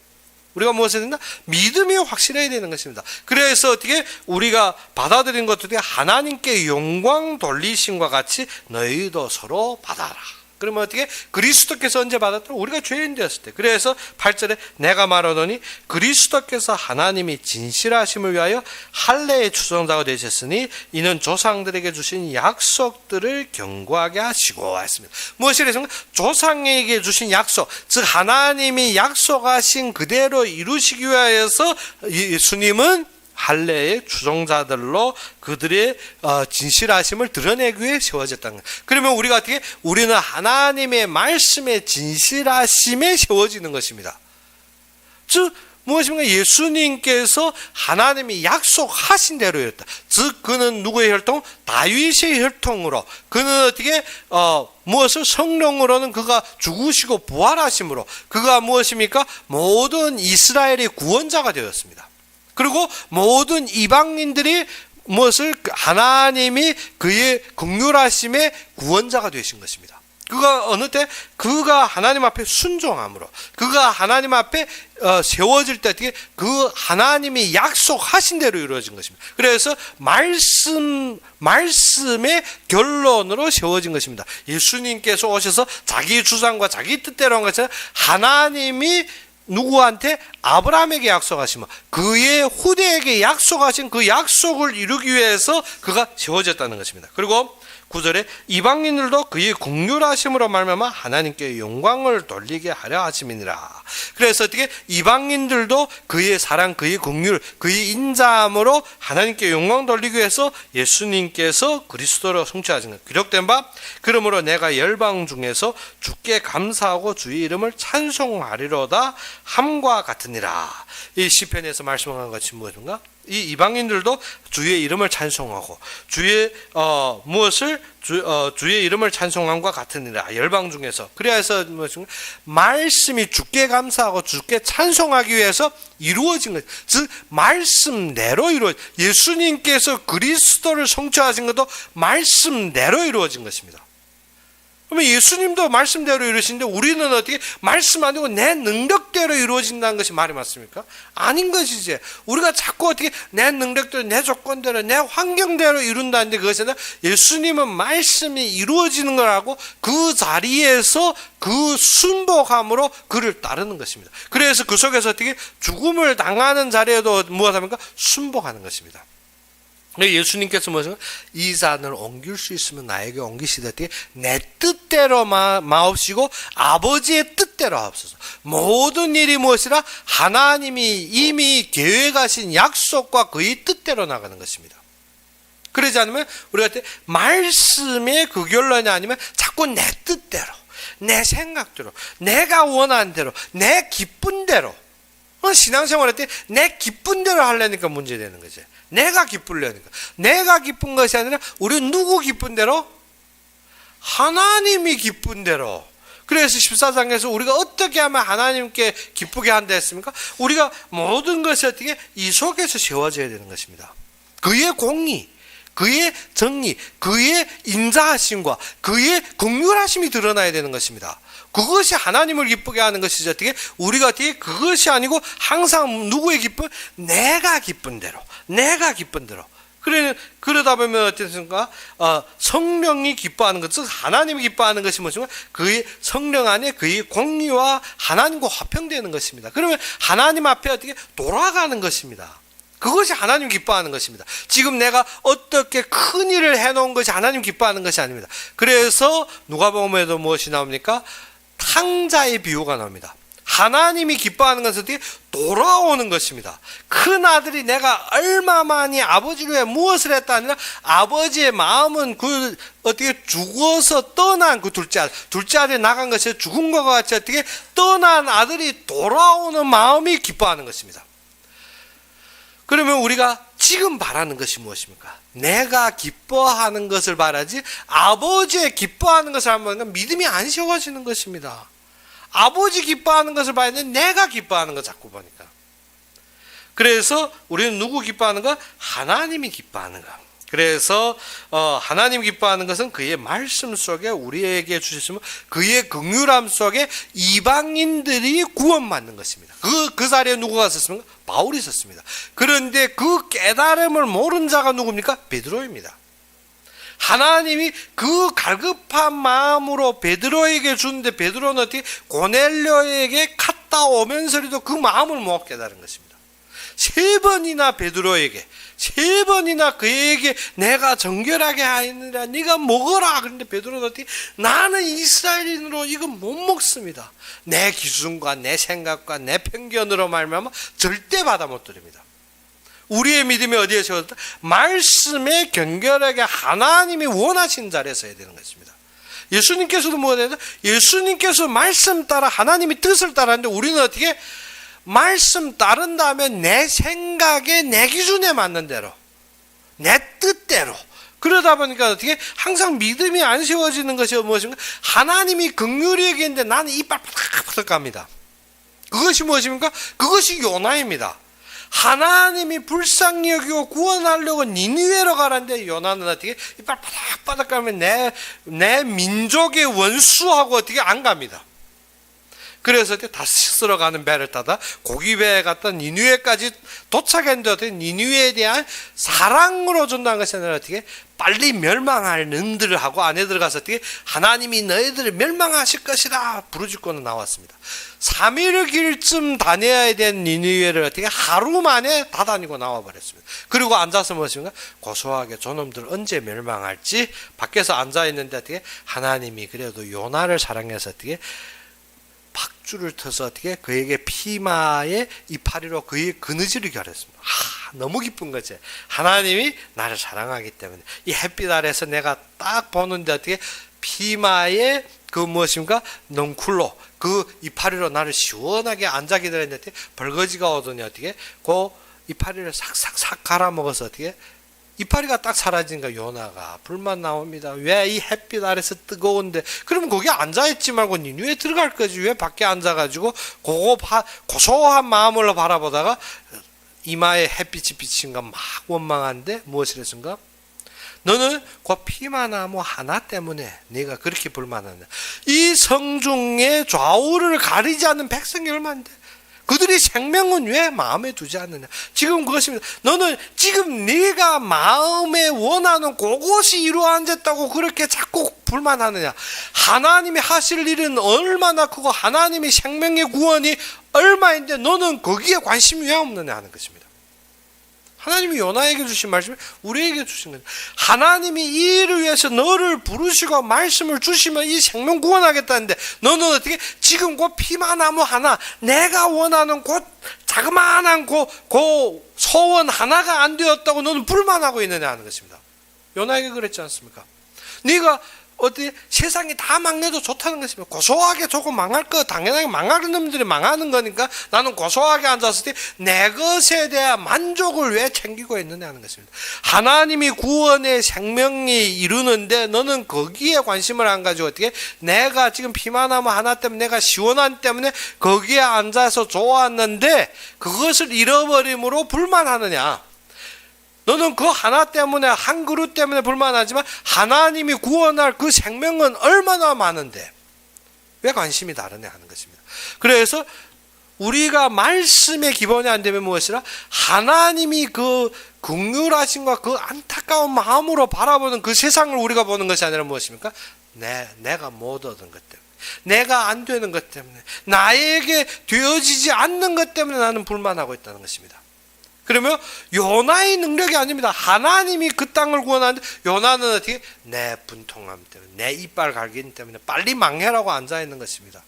A: 우리가 무엇을 했나? 믿음이 확실해야 되는 것입니다. 그래서 어떻게 우리가 받아들인 것들이 하나님께 영광 돌리심과 같이 너희도 서로 받아라. 그러면 어떻게? 그리스도께서 언제 받았더라? 우리가 죄인 되었을 때. 그래서 8절에 내가 말하노니 그리스도께서 하나님이 진실하심을 위하여 할례의 추종자가 되셨으니 이는 조상들에게 주신 약속들을 견고하게 하시고 했습니다. 무엇이 그래서 조상에게 주신 약속, 즉 하나님이 약속하신 그대로 이루시기 위하여서 예수님은 할례의 추종자들로 그들의 진실하심을 드러내기 위해 세워졌다는 거예요. 그러면 우리가 어떻게? 우리는 하나님의 말씀의 진실하심에 세워지는 것입니다. 즉 무엇입니까? 예수님께서 하나님이 약속하신 대로 이랬다. 즉 그는 누구의 혈통? 다윗의 혈통으로. 그는 어떻게 무엇을? 성령으로는 그가 죽으시고 부활하심으로 그가 무엇입니까? 모든 이스라엘의 구원자가 되었습니다. 그리고 모든 이방인들이 무엇을? 하나님이 그의 긍휼하심의 구원자가 되신 것입니다. 그가 어느 때? 그가 하나님 앞에 순종함으로 그가 하나님 앞에 세워질 때 어떻게? 그 하나님이 약속하신 대로 이루어진 것입니다. 그래서 말씀의 결론으로 세워진 것입니다. 예수님께서 오셔서 자기 주장과 자기 뜻대로 한 것처럼 하나님이 누구한테? 아브라함에게 약속하시며 그의 후대에게 약속하신 그 약속을 이루기 위해서 그가 세워졌다는 것입니다. 그리고 9절에 이방인들도 그의 긍휼하심으로 말미암아 하나님께 영광을 돌리게 하려 하심이니라. 그래서 어떻게? 이방인들도 그의 사랑, 그의 긍휼, 그의 인자함으로 하나님께 영광 돌리기 위해서 예수님께서 그리스도로 성취하신 것. 기록된 바 그러므로 내가 열방 중에서 주께 감사하고 주의 이름을 찬송하리로다 함과 같으니라. 이 시편에서 말씀한 것이 무엇인가? 이 이방인들도 주의 이름을 찬송하고 주의 무엇을 주의 이름을 찬송함과 같으니라. 열방 중에서. 그래서 무엇인가? 말씀이 주께 감사하고 주께 찬송하기 위해서 이루어진 것. 즉 말씀대로 예수님께서 그리스도를 성취하신 것도 말씀대로 이루어진 것입니다. 그러면 예수님도 말씀대로 이루시는데 우리는 어떻게? 말씀 아니고 내 능력대로 이루어진다는 것이 말이 맞습니까? 아닌 것이지. 우리가 자꾸 어떻게 내 능력대로, 내 조건대로, 내 환경대로 이룬다는데 그것은 예수님은 말씀이 이루어지는 거라고 그 자리에서 그 순복함으로 그를 따르는 것입니다. 그래서 그 속에서 어떻게? 죽음을 당하는 자리에도 무엇합니까? 순복하는 것입니다. 예수님께서 무엇인가? 이 산을 옮길 수 있으면 나에게 옮기시되 내 뜻대로 마옵시고 아버지의 뜻대로 하옵소서. 모든 일이 무엇이라? 하나님이 이미 계획하신 약속과 그의 뜻대로 나가는 것입니다. 그러지 않으면 우리가 말씀의 그 결론이 아니면 자꾸 내 뜻대로, 내 생각대로, 내가 원하는 대로, 내 기쁜 대로 신앙생활 할 때 내 기쁜 대로 하려니까 문제되는 거지. 내가 기쁘려니까. 내가 기쁜 것이 아니라 우리 누구 기쁜 대로? 하나님이 기쁜 대로. 그래서 14장에서 우리가 어떻게 하면 하나님께 기쁘게 한다 했습니까? 우리가 모든 것이 어떻게? 이 속에서 세워져야 되는 것입니다. 그의 공의, 그의 정의, 그의 인자하심과 그의 긍휼하심이 드러나야 되는 것입니다. 그것이 하나님을 기쁘게 하는 것이죠. 어떻게? 우리가 어떻게? 그것이 아니고 항상 누구의 기쁨? 내가 기쁜 대로, 내가 기쁜 대로. 그러다 보면 어떻습니까? 성령이 기뻐하는 것, 즉 하나님이 기뻐하는 것이 무엇인가? 그의 성령 안에 그의 공의와 하나님과 화평되는 것입니다. 그러면 하나님 앞에 어떻게? 돌아가는 것입니다. 그것이 하나님 기뻐하는 것입니다. 지금 내가 어떻게 큰 일을 해놓은 것이 하나님 기뻐하는 것이 아닙니다. 그래서 누가복음에도 무엇이 나옵니까? 탕자의 비유가 나옵니다. 하나님이 기뻐하는 것은 어떻게? 돌아오는 것입니다. 큰 아들이 내가 얼마만이 아버지를 위해 무엇을 했다 아니라 아버지의 마음은 그 어떻게 죽어서 떠난 그 둘째 아들이 나간 것이 죽은 것과 같이 어떻게 떠난 아들이 돌아오는 마음이 기뻐하는 것입니다. 그러면 우리가 지금 바라는 것이 무엇입니까? 내가 기뻐하는 것을 바라지 아버지의 기뻐하는 것을 하면 믿음이 안 세워지는 것입니다. 아버지 기뻐하는 것을 봐야 되는데 내가 기뻐하는 거 자꾸 보니까. 그래서 우리는 누구 기뻐하는 거? 하나님이 기뻐하는 거. 그래서 하나님 기뻐하는 것은 그의 말씀 속에 우리에게 주셨으면 그의 긍휼함 속에 이방인들이 구원받는 것입니다. 그 자리에 누구가 있었습니까? 바울이 있었습니다. 그런데 그 깨달음을 모른 자가 누굽니까? 베드로입니다. 하나님이 그 갈급한 마음으로 베드로에게 주는데 베드로는 어떻게 고넬료에게 갔다 오면서도 그 마음을 못 깨달은 것입니다. 세 번이나 베드로에게, 세 번이나 그에게 내가 정결하게 하느라 네가 먹어라. 그런데 베드로는 어떻게 나는 이스라엘인으로 이거 못 먹습니다. 내 기준과 내 생각과 내 편견으로 말미암아 절대 받아 못 드립니다. 우리의 믿음이 어디에 세워졌다? 말씀에 경결하게 하나님이 원하신 자리에 서야 되는 것입니다. 예수님께서도 뭐가 되나? 예수님께서 말씀 따라 하나님이 뜻을 따르는데 우리는 어떻게? 말씀 따른 다음에 내 생각에 내 기준에 맞는 대로 내 뜻대로 그러다 보니까 어떻게 항상 믿음이 안 세워지는 것이 무엇입니까? 하나님이 긍휼히 얘기했는데 나는 이빨 팍팍 갑니다. 그것이 무엇입니까? 그것이 요나입니다. 하나님이 불쌍히 여기고 구원하려고 니느웨로 가라는데 요나는 어떻게 이빨 바닥바닥 가면 내 민족의 원수하고 어떻게 안 갑니다. 그래서 다시스러 가는 배를 타다 고기배에 갔다 니느웨까지 도착했는데 어떻게 니느웨에 대한 사랑으로 준다는 것이 아니라 어떻게 빨리 멸망할 능들을 하고 안에 들어가서 어떻게 하나님이 너희들을 멸망하실 것이라 부르짖고는 나왔습니다. 3일 길쯤 다녀야 된 니느웨를 어떻게 하루 만에 다 다니고 나와버렸습니다. 그리고 앉아서 무엇인가 고소하게 저놈들 언제 멸망할지 밖에서 앉아있는데 어떻게 하나님이 그래도 요나를 사랑해서 어떻게 박줄을 터서 어떻게 그에게 피마에 이파리로 그의 그느지를 결했습니다. 너무 기쁜 거지. 하나님이 나를 사랑하기 때문에 이 햇빛 아래서 내가 딱 보는데 어떻게 피마에 그 무엇인가 넝쿨로 그 이파리로 나를 시원하게 앉아 기다렸는데 벌거지가 오더니 어떻게 그 이파리를 싹싹싹 갈아 먹어서 어떻게 이파리가 딱 사라지니까 요나가 불만 나옵니다. 왜 이 햇빛 아래서 뜨거운데 그러면 거기 앉아있지 말고 니느웨에 들어갈 거지. 왜 밖에 앉아가지고 고소한 마음으로 바라보다가 이마에 햇빛이 비친가 막 원망한데 무엇을 했는가? 너는 그 피마나무 하나 때문에 네가 그렇게 불만하냐. 이 성중의 좌우를 가리지 않는 백성이 얼마인데 그들의 생명은 왜 마음에 두지 않느냐. 지금 그것입니다. 너는 지금 네가 마음에 원하는 그것이 이루어졌다고 그렇게 자꾸 불만하느냐. 하나님이 하실 일은 얼마나 크고 하나님의 생명의 구원이 얼마인데 너는 거기에 관심이 왜 없느냐 하는 것입니다. 하나님이 요나에게 주신 말씀을 우리에게 주신 거예요. 하나님이 이 일을 위해서 너를 부르시고 말씀을 주시면 이 생명 구원하겠다는데 너는 어떻게 지금 그 피마나무 하나 내가 원하는 그 자그마한 그 소원 하나가 안 되었다고 너는 불만하고 있느냐 하는 것입니다. 요나에게 그랬지 않습니까? 네가 어디 세상이 다 망해도 좋다는 것입니다. 고소하게 조금 망할 거 당연하게 망하는 놈들이 망하는 거니까 나는 고소하게 앉았을 때 내 것에 대한 만족을 왜 챙기고 있느냐 하는 것입니다. 하나님이 구원의 생명이 이루는데 너는 거기에 관심을 안 가지고 어떻게 내가 지금 피마나무 하나 때문에 내가 시원한 때문에 거기에 앉아서 좋았는데 그것을 잃어버림으로 불만하느냐. 너는 그 하나 때문에 한 그릇 때문에 불만하지만 하나님이 구원할 그 생명은 얼마나 많은데 왜 관심이 다르냐 하는 것입니다. 그래서 우리가 말씀의 기본이 안 되면 무엇이라 하나님이 그 긍휼하심과 그 안타까운 마음으로 바라보는 그 세상을 우리가 보는 것이 아니라 무엇입니까? 내가 못 얻은 것 때문에 내가 안 되는 것 때문에 나에게 되어지지 않는 것 때문에 나는 불만하고 있다는 것입니다. 그러면 요나의 능력이 아닙니다. 하나님이 그 땅을 구원하는데 요나는 어떻게? 내 분통함 때문에 내 이빨 갈기는 때문에 빨리 망해라고 앉아있는 것입니다.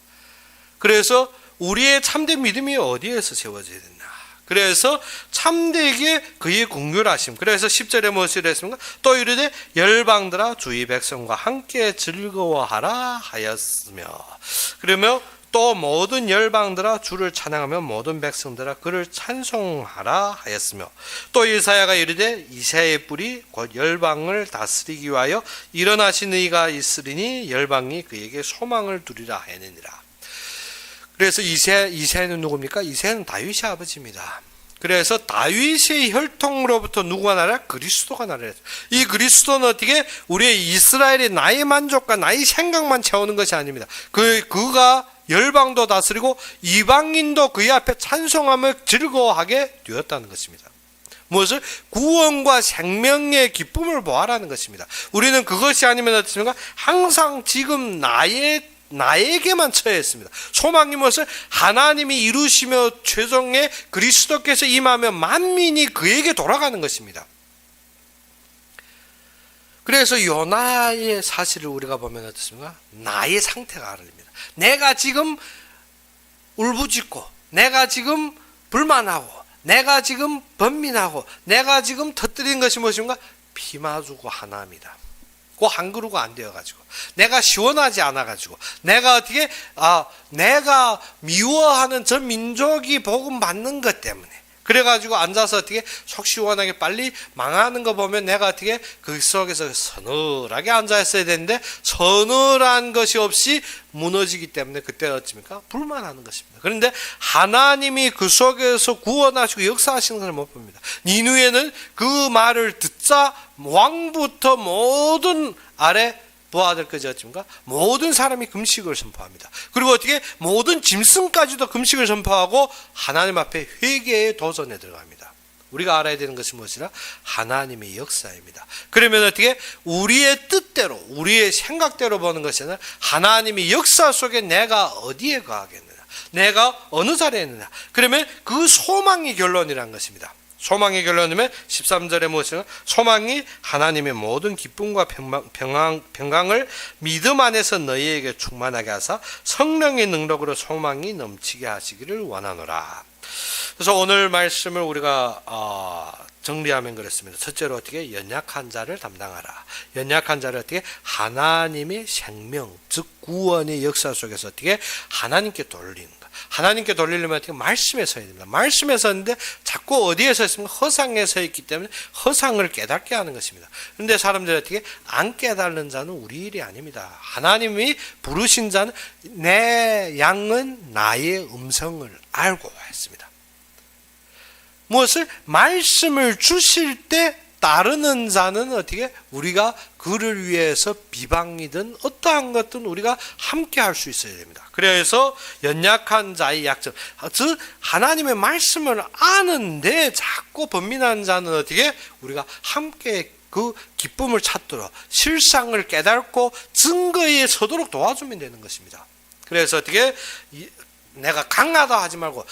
A: 그래서 우리의 참된 믿음이 어디에서 세워져야 되나? 그래서 참되게 그의 긍휼하심. 그래서 10절에 무엇을 했습니까? 또 이르되 열방들아 주의 백성과 함께 즐거워하라 하였으며. 그러면 또 모든 열방들아 주를 찬양하며 모든 백성들아 그를 찬송하라 하였으며 또 이사야가 이르되 이새의 뿔이 곧 열방을 다스리기 위하여 일어나신 의가 있으리니 열방이 그에게 소망을 두리라 하느니라. 그래서 이새는 누굽니까? 이새는 다윗의 아버지입니다. 그래서 다윗의 혈통으로부터 누구가 나라? 그리스도가 나라. 이 그리스도는 어떻게 우리의 이스라엘의 나의 만족과 나의 생각만 채우는 것이 아닙니다. 그가 열방도 다스리고 이방인도 그의 앞에 찬송하며 즐거워하게 되었다는 것입니다. 무엇을? 구원과 생명의 기쁨을 보아라는 것입니다. 우리는 그것이 아니면 어떻습니까? 항상 지금 나에게만 처해 있습니다. 소망이 무엇을? 하나님이 이루시며 최종에 그리스도께서 임하며 만민이 그에게 돌아가는 것입니다. 그래서 요나의 사실을 우리가 보면 어떻습니까? 나의 상태가 알립니다. 내가 지금 울부짖고, 내가 지금 불만하고, 내가 지금 번민하고, 내가 지금 터뜨린 것이 무엇인가? 피마주고 하나입니다. 그 한 그루가 안 되어가지고, 내가 시원하지 않아가지고, 내가 어떻게 내가 미워하는 저 민족이 복음 받는 것 때문에, 그래가지고 앉아서 어떻게 속 시원하게 빨리 망하는 거 보면 내가 어떻게 그 속에서 서늘하게 앉아 있어야 되는데 서늘한 것이 없이 무너지기 때문에 그때 어찌입니까? 불만하는 것입니다. 그런데 하나님이 그 속에서 구원하시고 역사하시는 것을 못 봅니다. 니누에는 그 말을 듣자 왕부터 모든 아래 부하들까지 어찌입니까? 모든 사람이 금식을 선포합니다. 그리고 어떻게 모든 짐승까지도 금식을 선포하고 하나님 앞에 회개의 도전에 들어갑니다. 우리가 알아야 되는 것이 무엇이라? 하나님의 역사입니다. 그러면 어떻게? 우리의 뜻대로, 우리의 생각대로 보는 것이 아니라 하나님의 역사 속에 내가 어디에 거하겠느냐, 내가 어느 자리에 있느냐. 그러면 그 소망이 결론이라는 것입니다. 소망의 결론이면 13절에 무엇이냐? 소망이 하나님의 모든 기쁨과 평강을 믿음 안에서 너희에게 충만하게 하사 성령의 능력으로 소망이 넘치게 하시기를 원하노라. 그래서 오늘 말씀을 우리가 정리하면 그렇습니다. 첫째로 어떻게? 연약한 자를 담당하라. 연약한 자를 어떻게? 하나님의 생명, 즉 구원의 역사 속에서 어떻게? 하나님께 돌리는 것. 하나님께 돌리려면 어떻게? 말씀에 서야 됩니다. 말씀에 서는데 자꾸 어디에 서 있으면 허상에 서 있기 때문에 허상을 깨닫게 하는 것입니다. 그런데 사람들이 어떻게? 안 깨닫는 자는 우리 일이 아닙니다. 하나님이 부르신 자는 내 양은 나의 음성을 알고 했습니다. 무엇을? 말씀을 주실 때 따르는 자는 어떻게? 우리가 그를 위해서 비방이든 어떠한 것든 우리가 함께 할 수 있어야 됩니다. 그래서 연약한 자의 약점, 즉 하나님의 말씀을 아는데 자꾸 번민한 자는 어떻게? 우리가 함께 그 기쁨을 찾도록 실상을 깨닫고 증거에 서도록 도와주면 되는 것입니다. 그래서 어떻게? 내가 강하다 하지 말고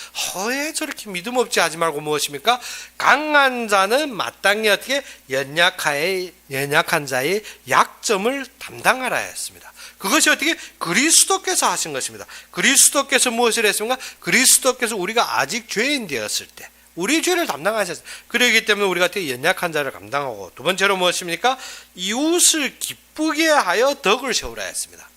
A: 왜 저렇게 믿음 없지 하지 말고 무엇입니까? 강한 자는 마땅히 어떻게? 연약한 자의 약점을 담당하라 했습니다. 그것이 어떻게? 그리스도께서 하신 것입니다. 그리스도께서 무엇을 했습니까? 그리스도께서 우리가 아직 죄인 되었을 때 우리 죄를 담당하셨어요. 그러기 때문에 우리가 어떻게? 연약한 자를 감당하고, 두 번째로 무엇입니까? 이웃을 기쁘게 하여 덕을 세우라 했습니다.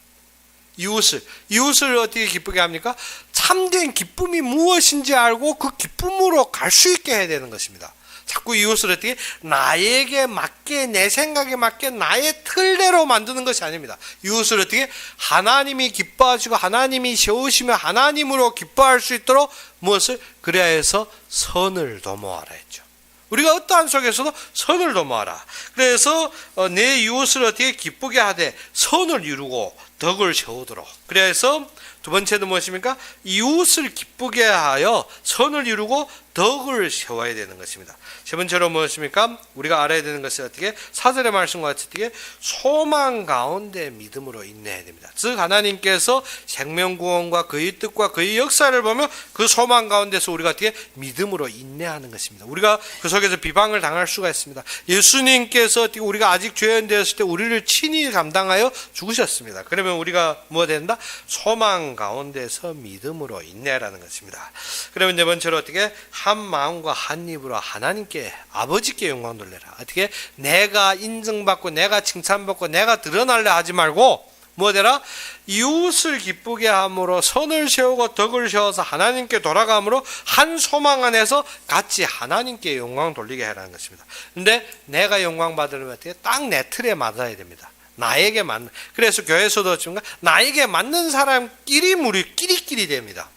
A: 이웃을 어떻게 기쁘게 합니까? 참된 기쁨이 무엇인지 알고 그 기쁨으로 갈 수 있게 해야 되는 것입니다. 자꾸 이웃을 어떻게? 나에게 맞게, 내 생각에 맞게 나의 틀대로 만드는 것이 아닙니다. 이웃을 어떻게? 하나님이 기뻐하시고 하나님이 세우시며 하나님으로 기뻐할 수 있도록 무엇을? 그래야 해서 선을 도모하라 했죠. 우리가 어떠한 속에서도 선을 도모하라. 그래서 내 이웃을 어떻게? 기쁘게 하되 선을 이루고 덕을 세우도록. 그래서 두 번째는 무엇입니까? 이웃을 기쁘게 하여 선을 이루고 덕을 세워야 되는 것입니다. 세 번째로 무엇입니까? 우리가 알아야 되는 것은 어떻게? 4절의 말씀과 같이 어떻게? 소망 가운데 믿음으로 인내해야 됩니다. 즉 하나님께서 생명구원과 그의 뜻과 그의 역사를 보며 그 소망 가운데서 우리가 어떻게? 믿음으로 인내하는 것입니다. 우리가 그 속에서 비방을 당할 수가 있습니다. 예수님께서 어떻게? 우리가 아직 죄인 되었을 때 우리를 친히 감당하여 죽으셨습니다. 그러면 우리가 뭐가 된다? 소망 가운데서 믿음으로 인내라는 것입니다. 그러면 네 번째로 어떻게? 한 마음과 한 입으로 하나님께, 아버지께 영광 돌려라. 어떻게? 내가 인정받고 내가 칭찬받고 내가 드러날려 하지 말고 뭐되라? 이웃을 기쁘게 함으로 선을 세우고 덕을 세워서 하나님께 돌아감으로 한 소망 안에서 같이 하나님께 영광 돌리게 하라는 것입니다. 근데 내가 영광 받으려면 어떻게? 딱 내 틀에 맞아야 됩니다. 나에게 맞는. 그래서 교회에서도 어찌인가? 나에게 맞는 사람끼리 끼리끼리 됩니다.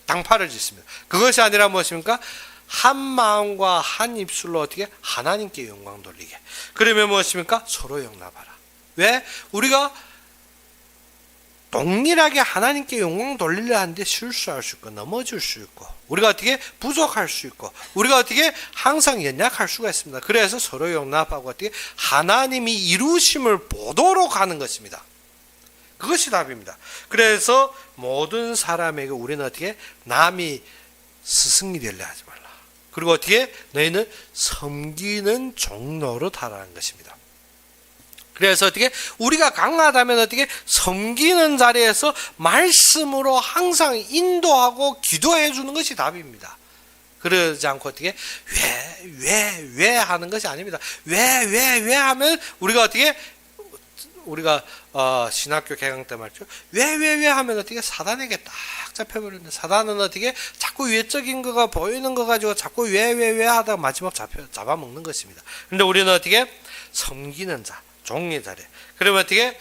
A: 당파를 짓습니다. 그것이 아니라 무엇입니까? 한 마음과 한 입술로 어떻게 하나님께 영광 돌리게. 그러면 무엇입니까? 서로 용납하라. 왜? 우리가 동일하게 하나님께 영광 돌리려 하는데 실수할 수 있고 넘어질 수 있고 우리가 어떻게 부족할 수 있고 우리가 어떻게 항상 연약할 수가 있습니다. 그래서 서로 용납하고 어떻게 하나님이 이루심을 보도록 하는 것입니다. 그것이 답입니다. 그래서 모든 사람에게 우리는 어떻게 남이 스승이 되려 하지 말라. 그리고 어떻게 너희는 섬기는 종로로 달하는 것입니다. 그래서 어떻게 우리가 강하다면 어떻게 섬기는 자리에서 말씀으로 항상 인도하고 기도해 주는 것이 답입니다. 그러지 않고 어떻게 왜 하는 것이 아닙니다. 왜 하면 우리가 어떻게 우리가 신학교 개강 때 말이죠. 왜 하면 어떻게 사단에게 딱 잡혀버리는데 사단은 어떻게 자꾸 외적인 거가 보이는 거 가지고 자꾸 왜 하다가 마지막 잡아먹는 것입니다. 그런데 우리는 어떻게 섬기는 자 종의 자리. 그러면 어떻게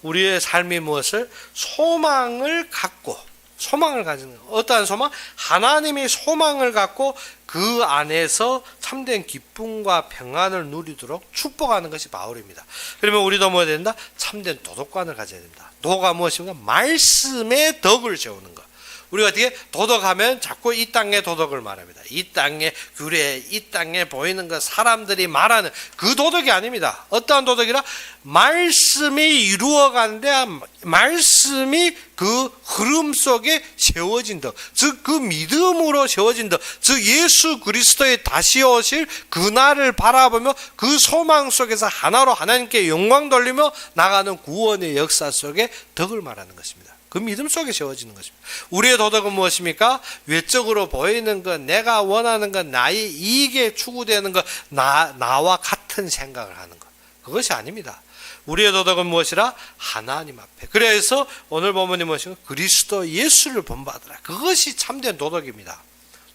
A: 우리의 삶이 무엇을 소망을 갖고 소망을 가지는 어떠한 소망? 하나님이 소망을 갖고 그 안에서 참된 기쁨과 평안을 누리도록 축복하는 것이 바울입니다. 그러면 우리도 뭐 해야 된다? 참된 도덕관을 가져야 된다. 도가 무엇인가? 말씀의 덕을 세우는 것. 우리가 어떻게 도덕하면 자꾸 이 땅의 도덕을 말합니다. 이 땅의 규례, 이 땅에 보이는 것, 사람들이 말하는 그 도덕이 아닙니다. 어떠한 도덕이라? 말씀이 이루어가는데 말씀이 그 흐름 속에 세워진 덕, 즉 그 믿음으로 세워진 덕, 즉 예수 그리스도의 다시 오실 그날을 바라보며 그 소망 속에서 하나로 하나님께 영광 돌리며 나가는 구원의 역사 속에 덕을 말하는 것입니다. 그 믿음 속에 세워지는 것입니다. 우리의 도덕은 무엇입니까? 외적으로 보이는 것, 내가 원하는 것, 나의 이익에 추구되는 것, 나와 같은 생각을 하는 것. 그것이 아닙니다. 우리의 도덕은 무엇이라? 하나님 앞에. 그래서 오늘 본문이 무엇인가? 그리스도 예수를 본받으라. 그것이 참된 도덕입니다.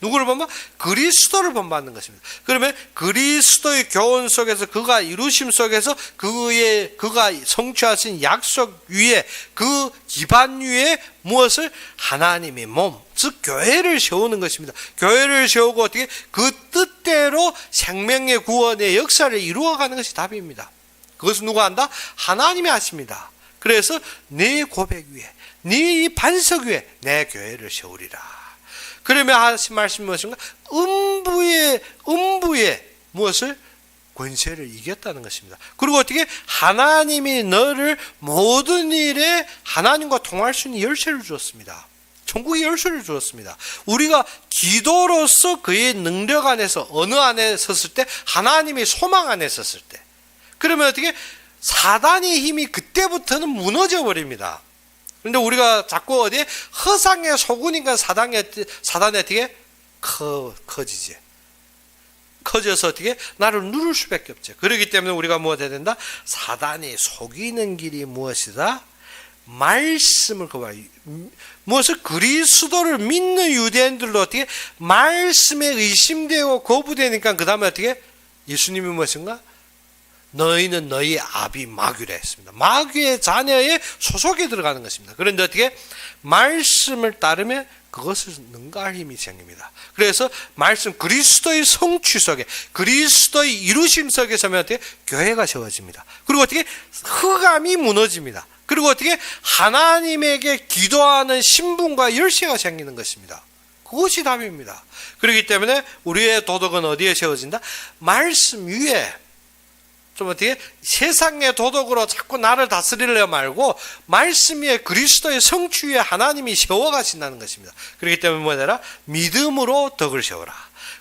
A: 누구를 본받? 그리스도를 본받는 것입니다. 그러면 그리스도의 교훈 속에서 그가 이루심 속에서 그가 성취하신 약속 위에 그 기반 위에 무엇을? 하나님의 몸, 즉 교회를 세우는 것입니다. 교회를 세우고 어떻게 그 뜻대로 생명의 구원의 역사를 이루어가는 것이 답입니다. 그것은 누가 한다? 하나님이 하십니다. 그래서 네 고백 위에, 네 반석 위에 내 교회를 세우리라. 그러면 하신 말씀이 무엇인가? 음부의 무엇을? 권세를 이겼다는 것입니다. 그리고 어떻게? 하나님이 너를 모든 일에 하나님과 통할 수 있는 열쇠를 주었습니다. 천국의 열쇠를 주었습니다. 우리가 기도로서 그의 능력 안에서 어느 안에 섰을 때? 하나님의 소망 안에 섰을 때. 그러면 어떻게? 사단의 힘이 그때부터는 무너져 버립니다. 그런데 우리가 자꾸 어디에 허상에 속으니까 사단이 어떻게 커지지. 커져서 어떻게 나를 누를 수밖에 없죠. 그렇기 때문에 우리가 무엇 해야 된다? 사단이 속이는 길이 무엇이다? 말씀을 무엇을? 그리스도를 믿는 유대인들도 어떻게 말씀에 의심되고 거부되니까 그 다음에 어떻게? 예수님이 무엇인가? 너희는 너희 아비 마귀라 했습니다. 마귀의 자녀의 소속에 들어가는 것입니다. 그런데 어떻게? 말씀을 따르면 그것을 능가할 힘이 생깁니다. 그래서 말씀 그리스도의 성취 속에 그리스도의 이루심 속에 서면 어떻게? 교회가 세워집니다. 그리고 어떻게? 흑암이 무너집니다. 그리고 어떻게? 하나님에게 기도하는 신분과 열쇠가 생기는 것입니다. 그것이 답입니다. 그렇기 때문에 우리의 도덕은 어디에 세워진다? 말씀 위에. 좀 어떻게? 세상의 도덕으로 자꾸 나를 다스리려 말고 말씀 위에 그리스도의 성취 위에 하나님이 세워가신다는 것입니다. 그렇기 때문에 뭐라? 믿음으로 덕을 세워라.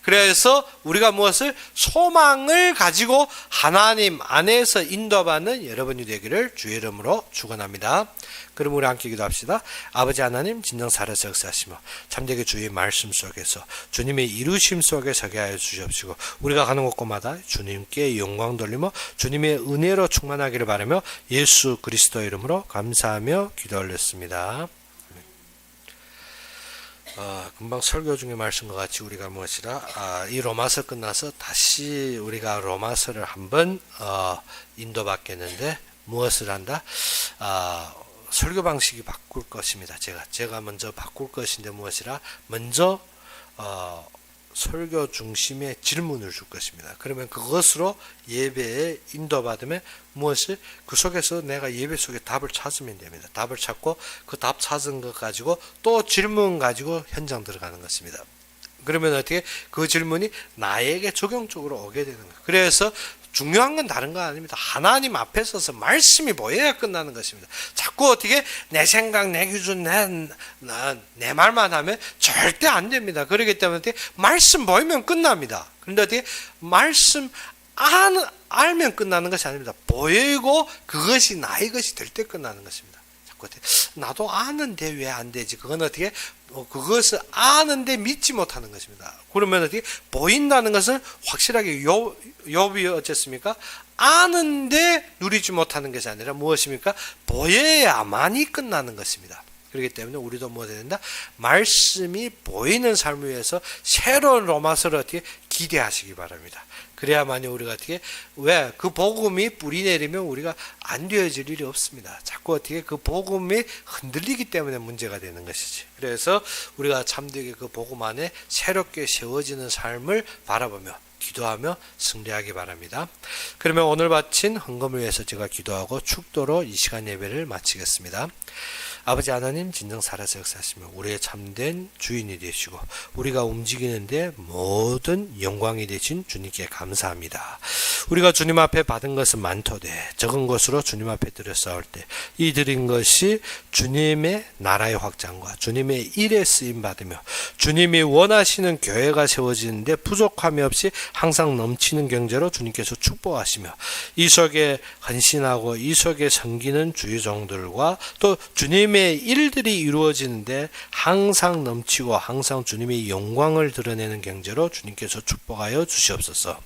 A: 그래서 우리가 무엇을? 소망을 가지고 하나님 안에서 인도받는 여러분이 되기를 주의 이름으로 축원합니다. 그럼 우리 함께 기도합시다. 아버지 하나님, 진정 살아서 역사하시며 참되게 주의 말씀 속에서 주님의 이루심 속에 서게 하여 주시옵시고 우리가 가는 곳곳마다 주님께 영광 돌리며 주님의 은혜로 충만하기를 바라며 예수 그리스도 이름으로 감사하며 기도 올렸습니다. 금방 설교 중에 말씀과 같이 우리가 무엇이라 이 로마서 끝나서 다시 우리가 로마서를 한번 인도받겠는데 무엇을 한다? 설교 방식이 바꿀 것입니다. 제가 먼저 바꿀 것인데 무엇이라? 먼저 설교 중심의 질문을 줄 것입니다. 그러면 그것으로 예배에 인도받으면 무엇이 그 속에서 내가 예배 속에 답을 찾으면 됩니다. 답을 찾고 그 답 찾은 것 가지고 또 질문 가지고 현장 들어가는 것입니다. 그러면 어떻게 그 질문이 나에게 적용적으로 오게 되는 거예요. 그래서 중요한 건 다른 거 아닙니다. 하나님 앞에 서서 말씀이 보여야 끝나는 것입니다. 자꾸 어떻게 내 생각, 내 기준, 내 말만 하면 절대 안 됩니다. 그렇기 때문에 어떻게 말씀 보이면 끝납니다. 그런데 어떻게 말씀 알면 끝나는 것이 아닙니다. 보이고 그것이 나의 것이 될 때 끝나는 것입니다. 자꾸 어떻게 나도 아는데 왜 안 되지? 그건 어떻게 그것을 아는데 믿지 못하는 것입니다. 그러면 어떻게 보인다는 것은 확실하게 욥이 어쨌습니까? 아는데 누리지 못하는 것이 아니라 무엇입니까? 보여야만이 끝나는 것입니다. 그렇기 때문에 우리도 뭐 된다? 말씀이 보이는 삶을 위해서 새로운 로마서를 어떻게 기대하시기 바랍니다. 그래야만이 우리가 어떻게 왜 그 복음이 뿌리 내리면 우리가 안 되어질 일이 없습니다. 자꾸 어떻게 그 복음이 흔들리기 때문에 문제가 되는 것이지. 그래서 우리가 참되게 그 복음 안에 새롭게 세워지는 삶을 바라보며 기도하며 승리하기 바랍니다. 그러면 오늘 바친 헌금을 위해서 제가 기도하고 축도로 이 시간 예배를 마치겠습니다. 아버지 하나님 진정 살아서 역사하시며 우리의 참된 주인이 되시고 우리가 움직이는데 모든 영광이 되신 주님께 감사합니다. 우리가 주님 앞에 받은 것은 많도되 적은 것으로 주님 앞에 드렸사올 때 이 드린 것이 주님의 나라의 확장과 주님의 일에 쓰임 받으며 주님이 원하시는 교회가 세워지는데 부족함이 없이 항상 넘치는 경제로 주님께서 축복하시며 이 속에 헌신하고 이 속에 섬기는 주의 종들과 또 주님의 일들이 이루어지는데 항상 넘치고 항상 주님의 영광을 드러내는 경제로 주님께서 축복하여 주시옵소서.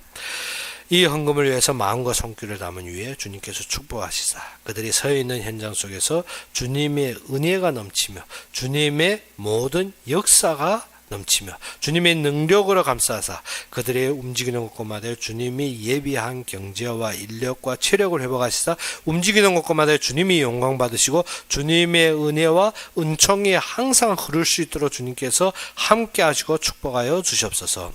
A: 이 헌금을 위해서 마음과 손길을 담은 위에 주님께서 축복하시사 그들이 서 있는 현장 속에서 주님의 은혜가 넘치며 주님의 모든 역사가 넘치며 주님의 능력으로 감싸사 그들의 움직이는 곳곳마다 주님이 예비한 경제와 인력과 체력을 회복하시사 움직이는 곳곳마다 주님이 영광 받으시고 주님의 은혜와 은총이 항상 흐를 수 있도록 주님께서 함께 하시고 축복하여 주시옵소서.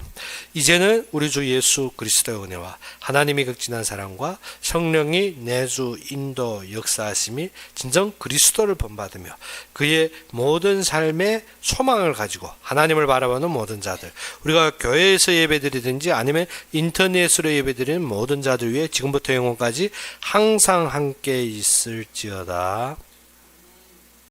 A: 이제는 우리 주 예수 그리스도의 은혜와 하나님이 극진한 사랑과 성령이 내주 인도 역사하심이 진정 그리스도를 본받으며 그의 모든 삶의 소망을 가지고 하나님을 바라보는 모든 자들, 우리가 교회에서 예배드리든지 아니면 인터넷으로 예배드리는 모든 자들 위해 지금부터 영원까지 항상 함께 있을지어다.